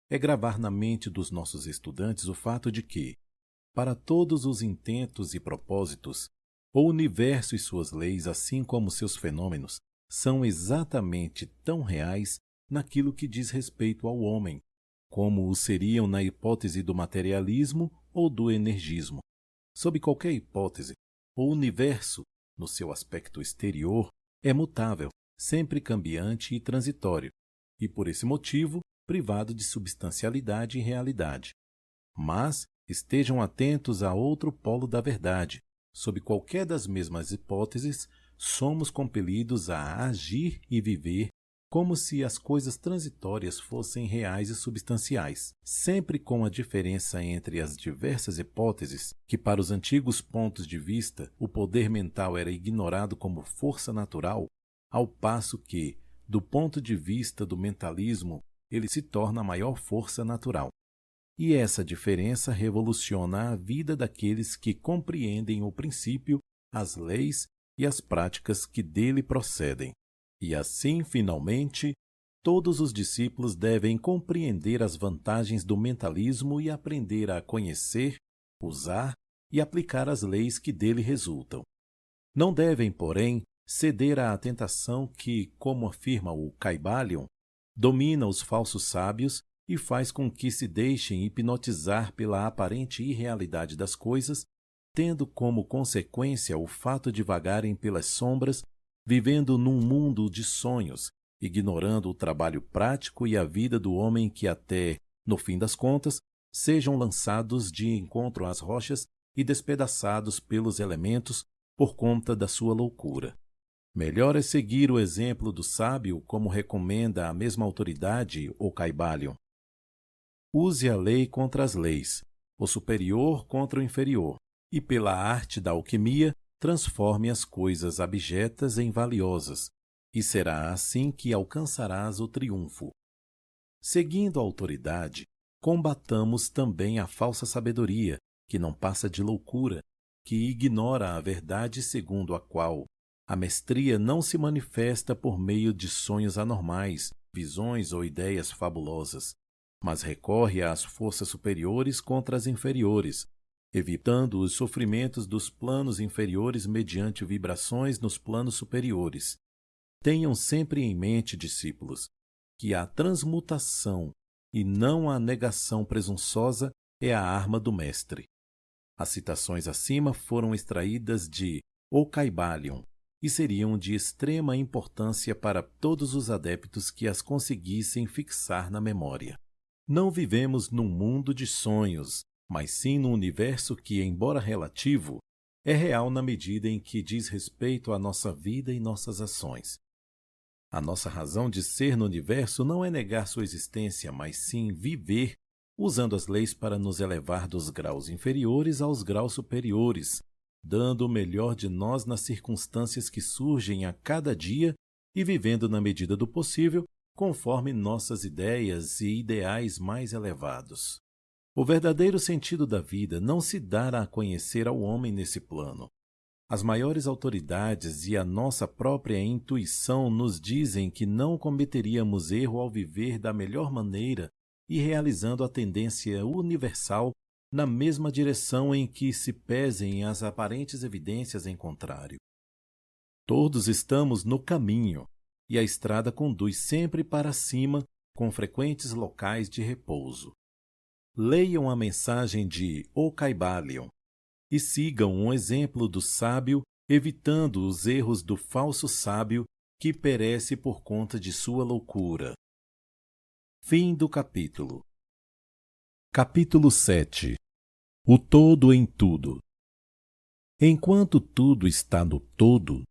é gravar na mente dos nossos estudantes o fato de que, para todos os intentos e propósitos, o universo e suas leis, assim como seus fenômenos, são exatamente tão reais naquilo que diz respeito ao homem, como o seriam na hipótese do materialismo ou do energismo. Sob qualquer hipótese, o universo, no seu aspecto exterior, é mutável, sempre cambiante e transitório, e por esse motivo privado de substancialidade e realidade. Mas estejam atentos a outro polo da verdade. Sob qualquer das mesmas hipóteses, somos compelidos a agir e viver como se as coisas transitórias fossem reais e substanciais, sempre com a diferença entre as diversas hipóteses que, para os antigos pontos de vista, o poder mental era ignorado como força natural, ao passo que, do ponto de vista do mentalismo, ele se torna a maior força natural. E essa diferença revoluciona a vida daqueles que compreendem o princípio, as leis e as práticas que dele procedem. E assim, finalmente, todos os discípulos devem compreender as vantagens do mentalismo e aprender a conhecer, usar e aplicar as leis que dele resultam. Não devem, porém, ceder à tentação que, como afirma o Kybalion, domina os falsos sábios e faz com que se deixem hipnotizar pela aparente irrealidade das coisas, tendo como consequência o fato de vagarem pelas sombras, vivendo num mundo de sonhos, ignorando o trabalho prático e a vida do homem que até, no fim das contas, sejam lançados de encontro às rochas e despedaçados pelos elementos por conta da sua loucura. Melhor é seguir o exemplo do sábio, como recomenda a mesma autoridade, o Kybalion. Use a lei contra as leis, o superior contra o inferior, e pela arte da alquimia transforme as coisas abjetas em valiosas, e será assim que alcançarás o triunfo. Seguindo a autoridade, combatamos também a falsa sabedoria, que não passa de loucura, que ignora a verdade segundo a qual a mestria não se manifesta por meio de sonhos anormais, visões ou ideias fabulosas, mas recorre às forças superiores contra as inferiores, evitando os sofrimentos dos planos inferiores mediante vibrações nos planos superiores. Tenham sempre em mente, discípulos, que a transmutação e não a negação presunçosa é a arma do mestre. As citações acima foram extraídas de O Kybalion e seriam de extrema importância para todos os adeptos que as conseguissem fixar na memória. Não vivemos num mundo de sonhos, mas sim num universo que, embora relativo, é real na medida em que diz respeito à nossa vida e nossas ações. A nossa razão de ser no universo não é negar sua existência, mas sim viver, usando as leis para nos elevar dos graus inferiores aos graus superiores, dando o melhor de nós nas circunstâncias que surgem a cada dia e vivendo na medida do possível, conforme nossas ideias e ideais mais elevados. O verdadeiro sentido da vida não se dá a conhecer ao homem nesse plano. As maiores autoridades e a nossa própria intuição nos dizem que não cometeríamos erro ao viver da melhor maneira e realizando a tendência universal na mesma direção em que se pesem as aparentes evidências em contrário. Todos estamos no caminho, e a estrada conduz sempre para cima, com frequentes locais de repouso. Leiam a mensagem de O Kybalion e sigam um exemplo do sábio, evitando os erros do falso sábio que perece por conta de sua loucura. Fim do capítulo. Capítulo 7. O todo em tudo. Enquanto tudo está no todo,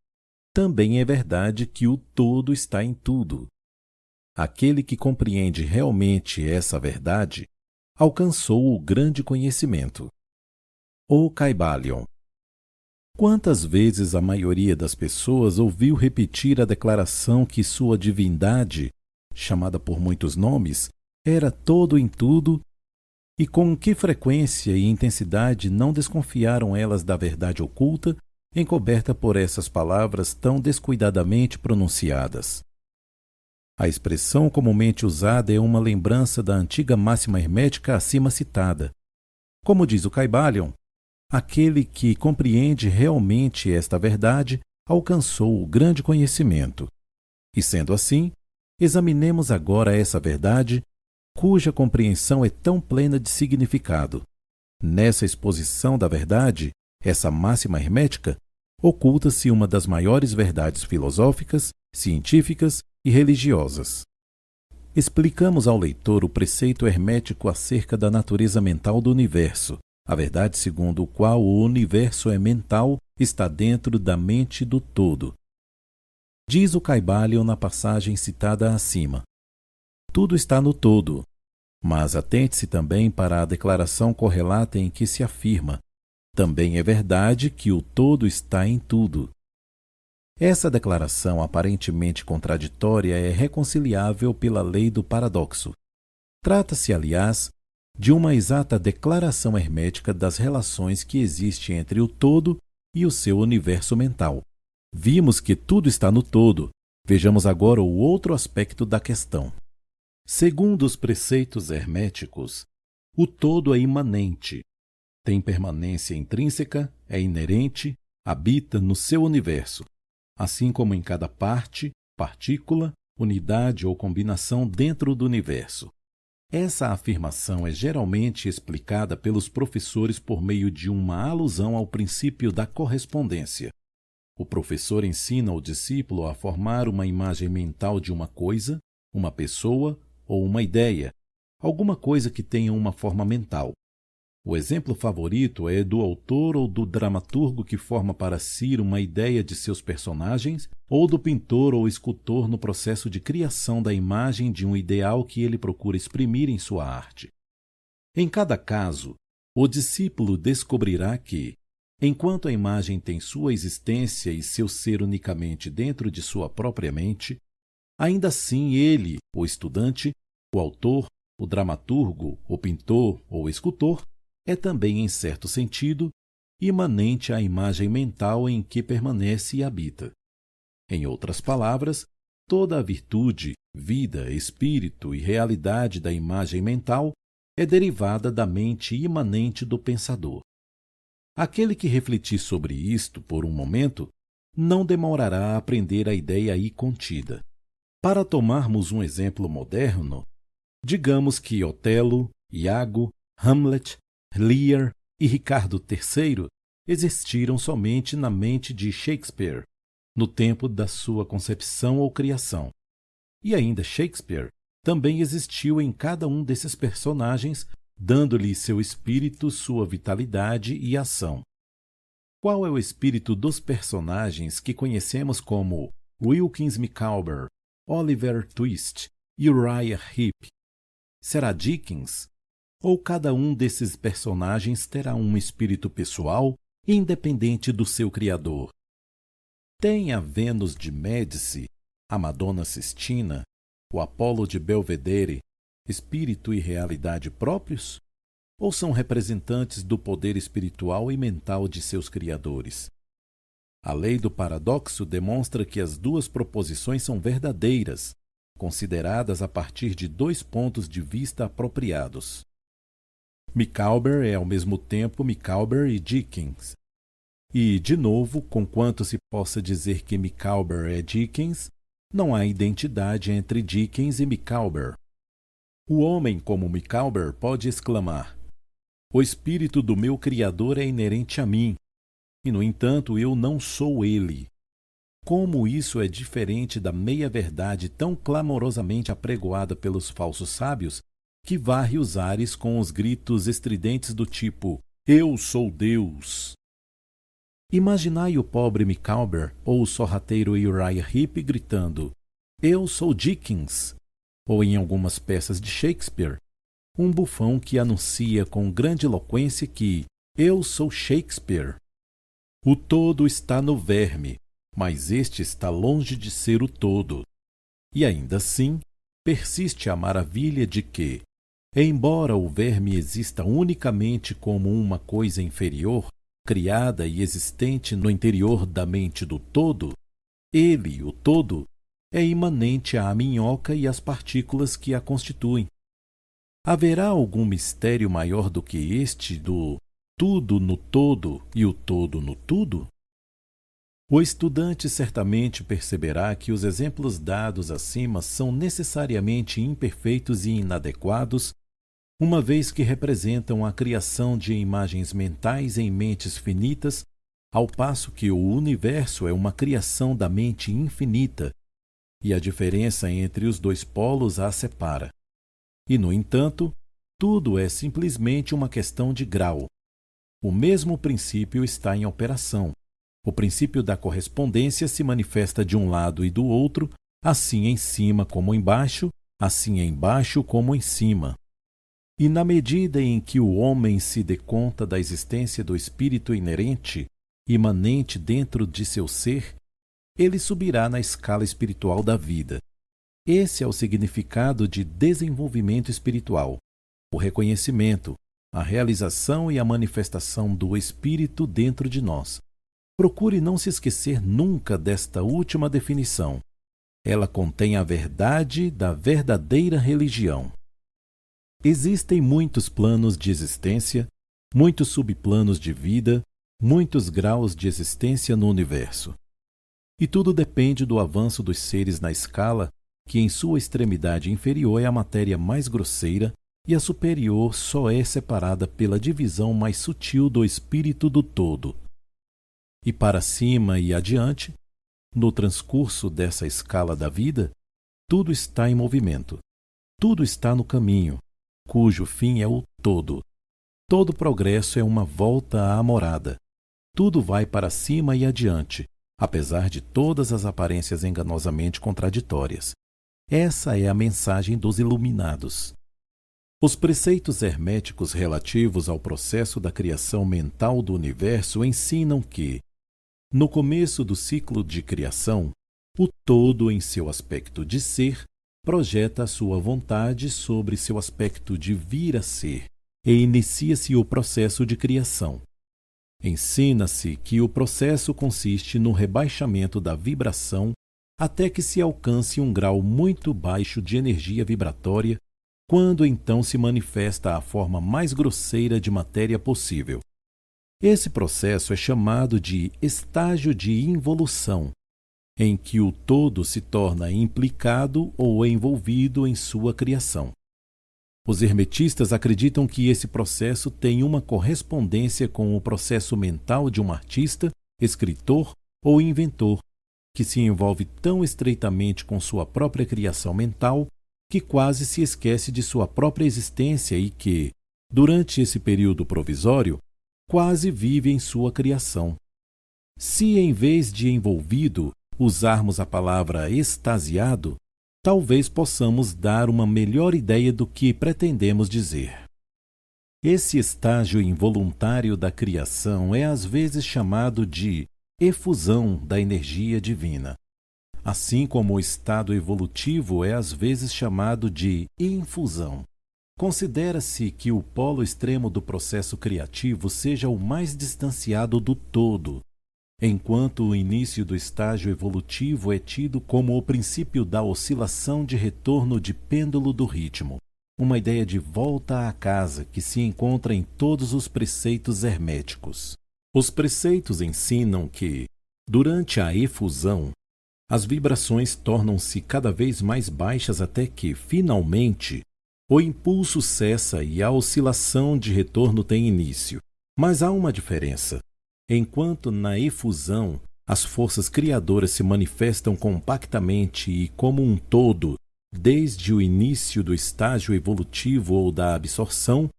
também é verdade que o todo está em tudo. Aquele que compreende realmente essa verdade alcançou o grande conhecimento. O Kybalion. Quantas vezes a maioria das pessoas ouviu repetir a declaração que sua divindade, chamada por muitos nomes, era todo em tudo, e com que frequência e intensidade não desconfiaram elas da verdade oculta, encoberta por essas palavras tão descuidadamente pronunciadas? A expressão comumente usada é uma lembrança da antiga máxima hermética acima citada. Como diz o Kybalion, aquele que compreende realmente esta verdade alcançou o grande conhecimento. E sendo assim, examinemos agora essa verdade, cuja compreensão é tão plena de significado. Nessa exposição da verdade, essa máxima hermética, oculta-se uma das maiores verdades filosóficas, científicas e religiosas. Explicamos ao leitor o preceito hermético acerca da natureza mental do universo, a verdade segundo o qual o universo é mental está dentro da mente do todo. Diz o Kybalion na passagem citada acima: tudo está no todo, mas atente-se também para a declaração correlata em que se afirma: também é verdade que o todo está em tudo. Essa declaração aparentemente contraditória é reconciliável pela lei do paradoxo. Trata-se, aliás, de uma exata declaração hermética das relações que existem entre o todo e o seu universo mental. Vimos que tudo está no todo. Vejamos agora o outro aspecto da questão. Segundo os preceitos herméticos, o todo é imanente, tem permanência intrínseca, é inerente, habita no seu universo, assim como em cada parte, partícula, unidade ou combinação dentro do universo. Essa afirmação é geralmente explicada pelos professores por meio de uma alusão ao princípio da correspondência. O professor ensina o discípulo a formar uma imagem mental de uma coisa, uma pessoa ou uma ideia, alguma coisa que tenha uma forma mental. O exemplo favorito é do autor ou do dramaturgo que forma para si uma ideia de seus personagens, ou do pintor ou escultor no processo de criação da imagem de um ideal que ele procura exprimir em sua arte. Em cada caso, o discípulo descobrirá que, enquanto a imagem tem sua existência e seu ser unicamente dentro de sua própria mente, ainda assim ele, o estudante, o autor, o dramaturgo, o pintor ou escultor, é também, em certo sentido, imanente à imagem mental em que permanece e habita. Em outras palavras, toda a virtude, vida, espírito e realidade da imagem mental é derivada da mente imanente do pensador. Aquele que refletir sobre isto por um momento não demorará a aprender a ideia aí contida. Para tomarmos um exemplo moderno, digamos que Otelo, Iago, Hamlet, Lear e Ricardo III existiram somente na mente de Shakespeare, no tempo da sua concepção ou criação. E ainda Shakespeare também existiu em cada um desses personagens, dando-lhe seu espírito, sua vitalidade e ação. Qual é o espírito dos personagens que conhecemos como Wilkins Micawber, Oliver Twist e Uriah Heep? Será Dickens? Ou cada um desses personagens terá um espírito pessoal, independente do seu criador? Tem a Vênus de Médici, a Madonna Sistina, o Apolo de Belvedere, espírito e realidade próprios? Ou são representantes do poder espiritual e mental de seus criadores? A lei do paradoxo demonstra que as duas proposições são verdadeiras, consideradas a partir de dois pontos de vista apropriados. Micawber é ao mesmo tempo Micawber e Dickens. E, de novo, conquanto se possa dizer que Micawber é Dickens, não há identidade entre Dickens e Micawber. O homem, como Micawber, pode exclamar: "O espírito do meu Criador é inerente a mim, e, no entanto, eu não sou ele." Como isso é diferente da meia-verdade tão clamorosamente apregoada pelos falsos sábios, que varre os ares com os gritos estridentes do tipo: "Eu sou Deus!" Imaginai o pobre Micawber ou o sorrateiro Uriah Heep gritando: "Eu sou Dickens!" Ou, em algumas peças de Shakespeare, um bufão que anuncia com grande eloquência que "Eu sou Shakespeare." O todo está no verme, mas este está longe de ser o todo. E ainda assim, persiste a maravilha de que, embora o verme exista unicamente como uma coisa inferior, criada e existente no interior da mente do todo, ele, o todo, é imanente à minhoca e às partículas que a constituem. Haverá algum mistério maior do que este do tudo no todo e o todo no tudo? O estudante certamente perceberá que os exemplos dados acima são necessariamente imperfeitos e inadequados, uma vez que representam a criação de imagens mentais em mentes finitas, ao passo que o universo é uma criação da mente infinita, e a diferença entre os dois polos a separa. E, no entanto, tudo é simplesmente uma questão de grau. O mesmo princípio está em operação. O princípio da correspondência se manifesta de um lado e do outro, assim em cima como embaixo, assim embaixo como em cima. E na medida em que o homem se dê conta da existência do espírito inerente, imanente dentro de seu ser, ele subirá na escala espiritual da vida. Esse é o significado de desenvolvimento espiritual, o reconhecimento, a realização e a manifestação do espírito dentro de nós. Procure não se esquecer nunca desta última definição. Ela contém a verdade da verdadeira religião. Existem muitos planos de existência, muitos subplanos de vida, muitos graus de existência no universo. E tudo depende do avanço dos seres na escala, que em sua extremidade inferior é a matéria mais grosseira e a superior só é separada pela divisão mais sutil do espírito do todo. E para cima e adiante, no transcurso dessa escala da vida, tudo está em movimento, tudo está no caminho, cujo fim é o todo. Todo progresso é uma volta à morada. Tudo vai para cima e adiante, apesar de todas as aparências enganosamente contraditórias. Essa é a mensagem dos iluminados. Os preceitos herméticos relativos ao processo da criação mental do universo ensinam que, no começo do ciclo de criação, o todo, em seu aspecto de ser, projeta a sua vontade sobre seu aspecto de vir a ser, e inicia-se o processo de criação. Ensina-se que o processo consiste no rebaixamento da vibração até que se alcance um grau muito baixo de energia vibratória, quando então se manifesta a forma mais grosseira de matéria possível. Esse processo é chamado de estágio de involução, em que o todo se torna implicado ou envolvido em sua criação. Os hermetistas acreditam que esse processo tem uma correspondência com o processo mental de um artista, escritor ou inventor, que se envolve tão estreitamente com sua própria criação mental que quase se esquece de sua própria existência e que, durante esse período provisório, quase vive em sua criação. Se, em vez de envolvido, usarmos a palavra extasiado, talvez possamos dar uma melhor ideia do que pretendemos dizer. Esse estágio involuntário da criação é às vezes chamado de efusão da energia divina, assim como o estado evolutivo é às vezes chamado de infusão. Considera-se que o polo extremo do processo criativo seja o mais distanciado do todo, enquanto o início do estágio evolutivo é tido como o princípio da oscilação de retorno de pêndulo do ritmo. uma ideia de volta à casa que se encontra em todos os preceitos herméticos. Os preceitos ensinam que, durante a efusão, as vibrações tornam-se cada vez mais baixas até que, finalmente, o impulso cessa e a oscilação de retorno tem início. Mas há uma diferença. Enquanto na efusão as forças criadoras se manifestam compactamente e como um todo, desde o início do estágio evolutivo ou da absorção,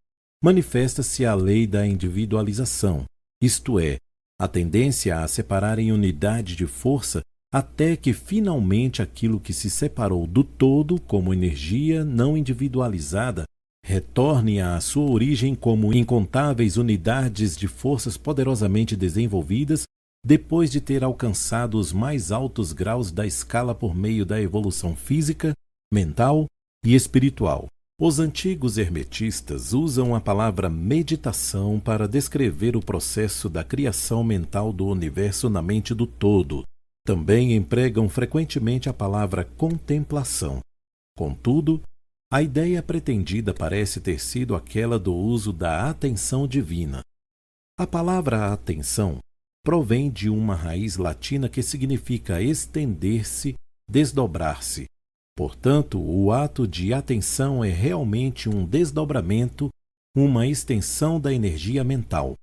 manifesta-se a lei da individualização, isto é, a tendência a separar em unidade de força até que finalmente aquilo que se separou do todo como energia não individualizada retorne à sua origem como incontáveis unidades de forças poderosamente desenvolvidas depois de ter alcançado os mais altos graus da escala por meio da evolução física, mental e espiritual. Os antigos hermetistas usam a palavra meditação para descrever o processo da criação mental do universo na mente do todo. Também empregam frequentemente a palavra contemplação. Contudo, a ideia pretendida parece ter sido aquela do uso da atenção divina. A palavra atenção provém de uma raiz latina que significa estender-se, desdobrar-se. Portanto, o ato de atenção é realmente um desdobramento, uma extensão da energia mental,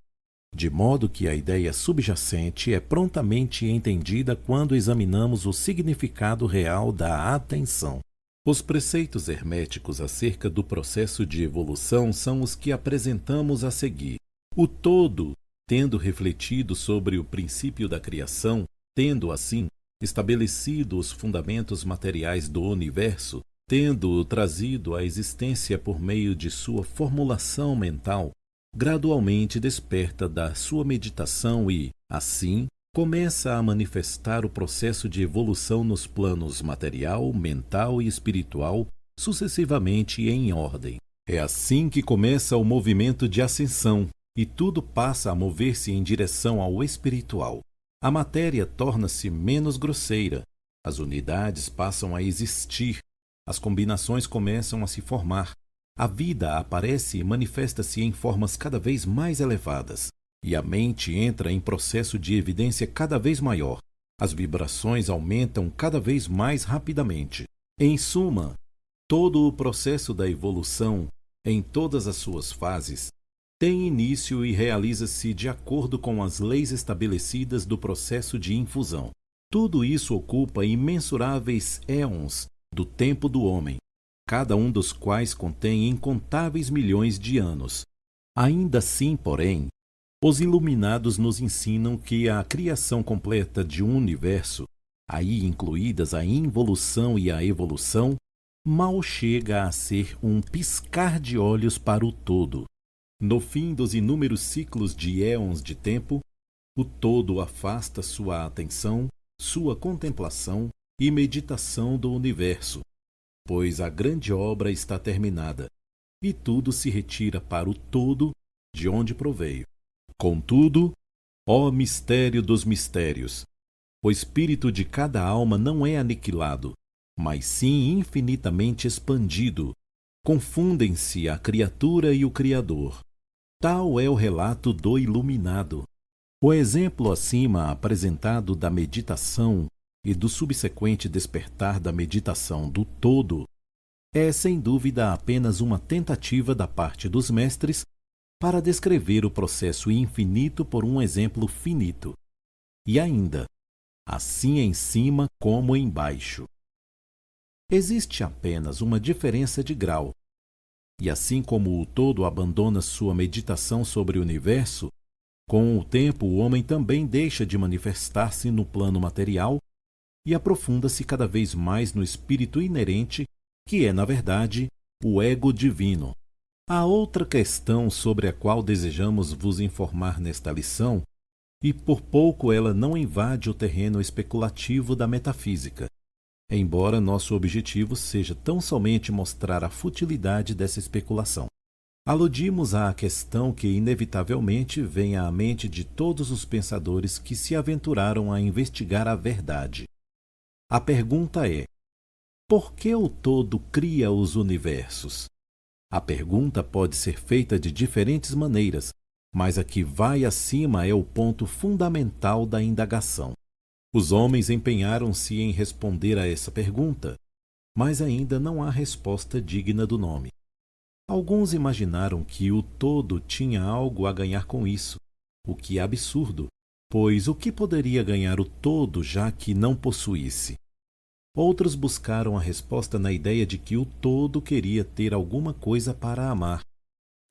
de modo que a ideia subjacente é prontamente entendida quando examinamos o significado real da atenção. Os preceitos herméticos acerca do processo de evolução são os que apresentamos a seguir. O todo, tendo refletido sobre o princípio da criação, tendo, assim, estabelecido os fundamentos materiais do universo, tendo-o trazido à existência por meio de sua formulação mental, gradualmente desperta da sua meditação e, assim, começa a manifestar o processo de evolução nos planos material, mental e espiritual, sucessivamente em ordem. É assim que começa o movimento de ascensão, e tudo passa a mover-se em direção ao espiritual. A matéria torna-se menos grosseira, as unidades passam a existir, as combinações começam a se formar, a vida aparece e manifesta-se em formas cada vez mais elevadas, e a mente entra em processo de evidência cada vez maior. As vibrações aumentam cada vez mais rapidamente. Em suma, todo o processo da evolução, em todas as suas fases, tem início e realiza-se de acordo com as leis estabelecidas do processo de infusão. Tudo isso ocupa imensuráveis éons do tempo do homem, cada um dos quais contém incontáveis milhões de anos. Ainda assim, porém, os iluminados nos ensinam que a criação completa de um universo, aí incluídas a involução e a evolução, mal chega a ser um piscar de olhos para o todo. No fim dos inúmeros ciclos de éons de tempo, o todo afasta sua atenção, sua contemplação e meditação do universo, pois a grande obra está terminada, e tudo se retira para o todo de onde proveio. Contudo, ó mistério dos mistérios, o espírito de cada alma não é aniquilado, mas sim infinitamente expandido. Confundem-se a criatura e o Criador. Tal é o relato do iluminado. O exemplo acima apresentado da meditação e do subsequente despertar da meditação do todo é, sem dúvida, apenas uma tentativa da parte dos mestres para descrever o processo infinito por um exemplo finito. E ainda, assim em cima como embaixo. Existe apenas uma diferença de grau. E assim como o todo abandona sua meditação sobre o universo, com o tempo o homem também deixa de manifestar-se no plano material e aprofunda-se cada vez mais no espírito inerente, que é, na verdade, o ego divino. Há outra questão sobre a qual desejamos vos informar nesta lição, e por pouco ela não invade o terreno especulativo da metafísica, embora nosso objetivo seja tão somente mostrar a futilidade dessa especulação. Aludimos à questão que inevitavelmente vem à mente de todos os pensadores que se aventuraram a investigar a verdade. A pergunta é: por que o todo cria os universos? A pergunta pode ser feita de diferentes maneiras, mas a que vai acima é o ponto fundamental da indagação. Os homens empenharam-se em responder a essa pergunta, mas ainda não há resposta digna do nome. Alguns imaginaram que o todo tinha algo a ganhar com isso, o que é absurdo, pois o que poderia ganhar o todo já que não possuísse? Outros buscaram a resposta na ideia de que o todo queria ter alguma coisa para amar,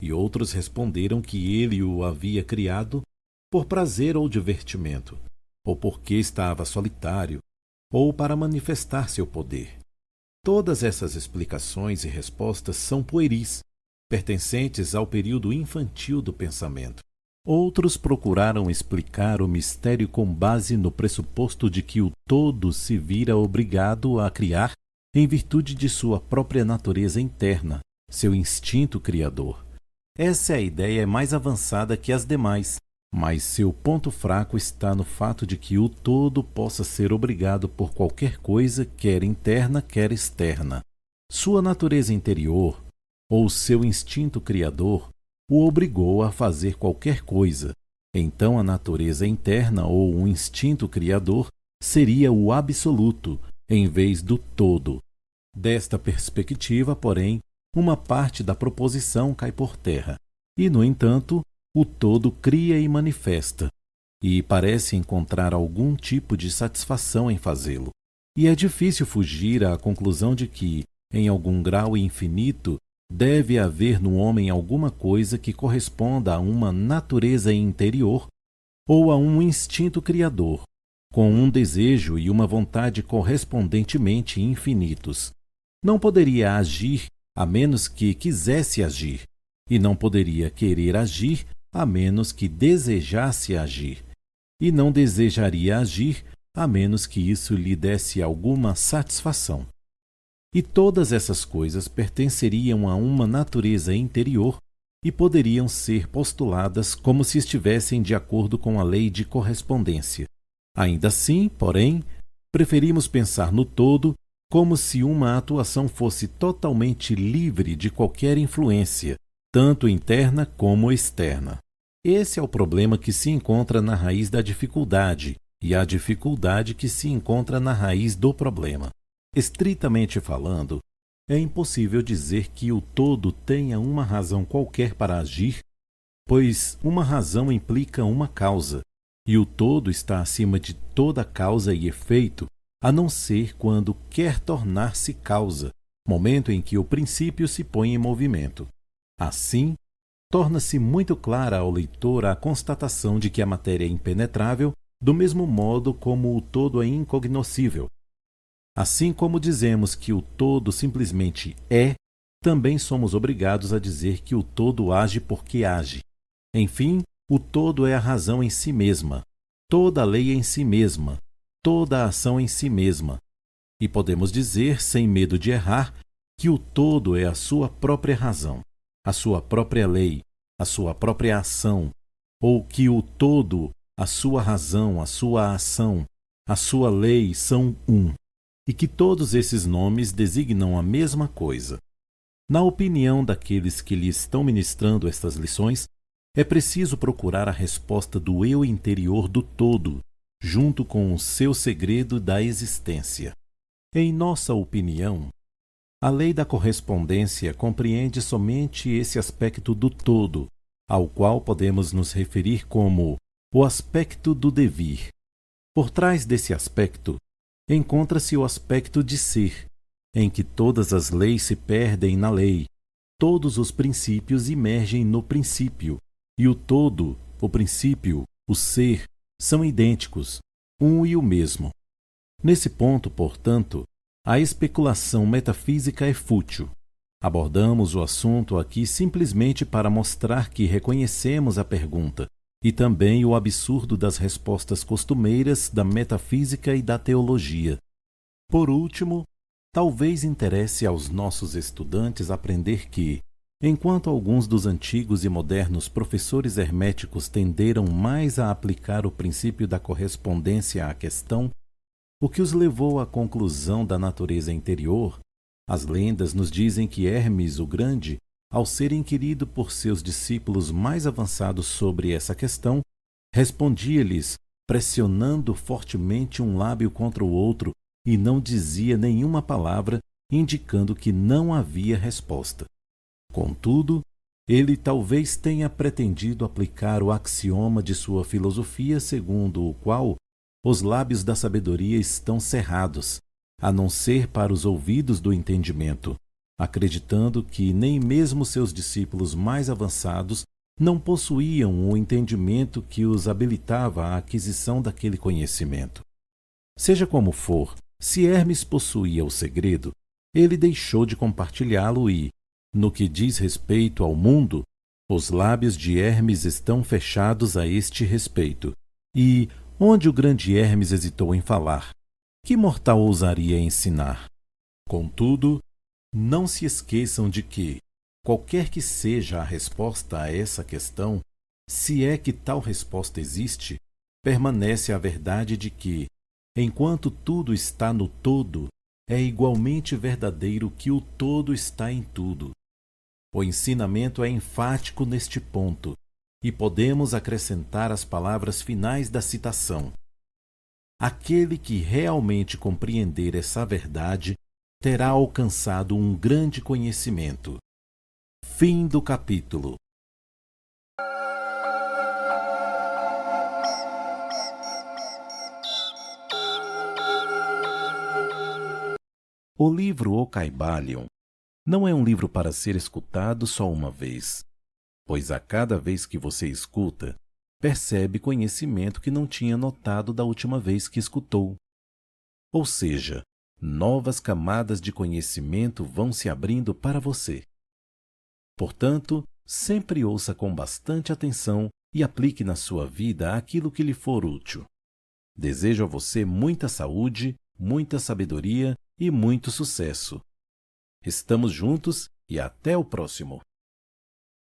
e outros responderam que ele o havia criado por prazer ou divertimento, ou porque estava solitário, ou para manifestar seu poder. Todas essas explicações e respostas são pueris, pertencentes ao período infantil do pensamento. Outros procuraram explicar o mistério com base no pressuposto de que o todo se vira obrigado a criar em virtude de sua própria natureza interna, seu instinto criador. Essa ideia é mais avançada que as demais, mas seu ponto fraco está no fato de que o todo possa ser obrigado por qualquer coisa, quer interna, quer externa. Sua natureza interior, ou seu instinto criador, o obrigou a fazer qualquer coisa. Então a natureza interna ou o instinto criador seria o absoluto, em vez do todo. Desta perspectiva, porém, uma parte da proposição cai por terra, e, no entanto, o todo cria e manifesta, e parece encontrar algum tipo de satisfação em fazê-lo. E é difícil fugir à conclusão de que, em algum grau infinito, deve haver no homem alguma coisa que corresponda a uma natureza interior ou a um instinto criador, com um desejo e uma vontade correspondentemente infinitos. Não poderia agir a menos que quisesse agir, e não poderia querer agir a menos que desejasse agir, e não desejaria agir a menos que isso lhe desse alguma satisfação. E todas essas coisas pertenceriam a uma natureza interior e poderiam ser postuladas como se estivessem de acordo com a lei de correspondência. Ainda assim, porém, preferimos pensar no todo como se uma atuação fosse totalmente livre de qualquer influência, tanto interna como externa. Esse é o problema que se encontra na raiz da dificuldade, e a dificuldade que se encontra na raiz do problema. Estritamente falando, é impossível dizer que o todo tenha uma razão qualquer para agir, pois uma razão implica uma causa, e o todo está acima de toda causa e efeito, a não ser quando quer tornar-se causa, momento em que o princípio se põe em movimento. Assim, torna-se muito clara ao leitor a constatação de que a matéria é impenetrável, do mesmo modo como o todo é incognoscível. Assim como dizemos que o todo simplesmente é, também somos obrigados a dizer que o todo age porque age. Enfim, o todo é a razão em si mesma, toda a lei em si mesma, toda a ação em si mesma. E podemos dizer, sem medo de errar, que o todo é a sua própria razão, a sua própria lei, a sua própria ação, ou que o todo, a sua razão, a sua ação, a sua lei são um, e que todos esses nomes designam a mesma coisa. Na opinião daqueles que lhe estão ministrando estas lições, é preciso procurar a resposta do eu interior do todo, junto com o seu segredo da existência. Em nossa opinião, a lei da correspondência compreende somente esse aspecto do todo, ao qual podemos nos referir como o aspecto do devir. Por trás desse aspecto, encontra-se o aspecto de ser, em que todas as leis se perdem na lei, todos os princípios emergem no princípio, e o todo, o princípio, o ser, são idênticos, um e o mesmo. Nesse ponto, portanto, a especulação metafísica é fútil. Abordamos o assunto aqui simplesmente para mostrar que reconhecemos a pergunta e também o absurdo das respostas costumeiras da metafísica e da teologia. Por último, talvez interesse aos nossos estudantes aprender que, enquanto alguns dos antigos e modernos professores herméticos tenderam mais a aplicar o princípio da correspondência à questão, o que os levou à conclusão da natureza interior, as lendas nos dizem que Hermes o Grande ao ser inquirido por seus discípulos mais avançados sobre essa questão, respondia-lhes, pressionando fortemente um lábio contra o outro, e não dizia nenhuma palavra, indicando que não havia resposta. Contudo, ele talvez tenha pretendido aplicar o axioma de sua filosofia, segundo o qual os lábios da sabedoria estão cerrados, a não ser para os ouvidos do entendimento, acreditando que nem mesmo seus discípulos mais avançados não possuíam o entendimento que os habilitava à aquisição daquele conhecimento. Seja como for, se Hermes possuía o segredo, ele deixou de compartilhá-lo e, no que diz respeito ao mundo, os lábios de Hermes estão fechados a este respeito. E, onde o grande Hermes hesitou em falar, que mortal ousaria ensinar? Contudo, não se esqueçam de que, qualquer que seja a resposta a essa questão, se é que tal resposta existe, permanece a verdade de que, enquanto tudo está no todo, é igualmente verdadeiro que o todo está em tudo. O ensinamento é enfático neste ponto, e podemos acrescentar as palavras finais da citação. Aquele que realmente compreender essa verdade terá alcançado um grande conhecimento. Fim do capítulo. O livro O Kybalion não é um livro para ser escutado só uma vez, pois a cada vez que você escuta, percebe conhecimento que não tinha notado da última vez que escutou. Ou seja, novas camadas de conhecimento vão se abrindo para você. Portanto, sempre ouça com bastante atenção e aplique na sua vida aquilo que lhe for útil. Desejo a você muita saúde, muita sabedoria e muito sucesso. Estamos juntos e até o próximo.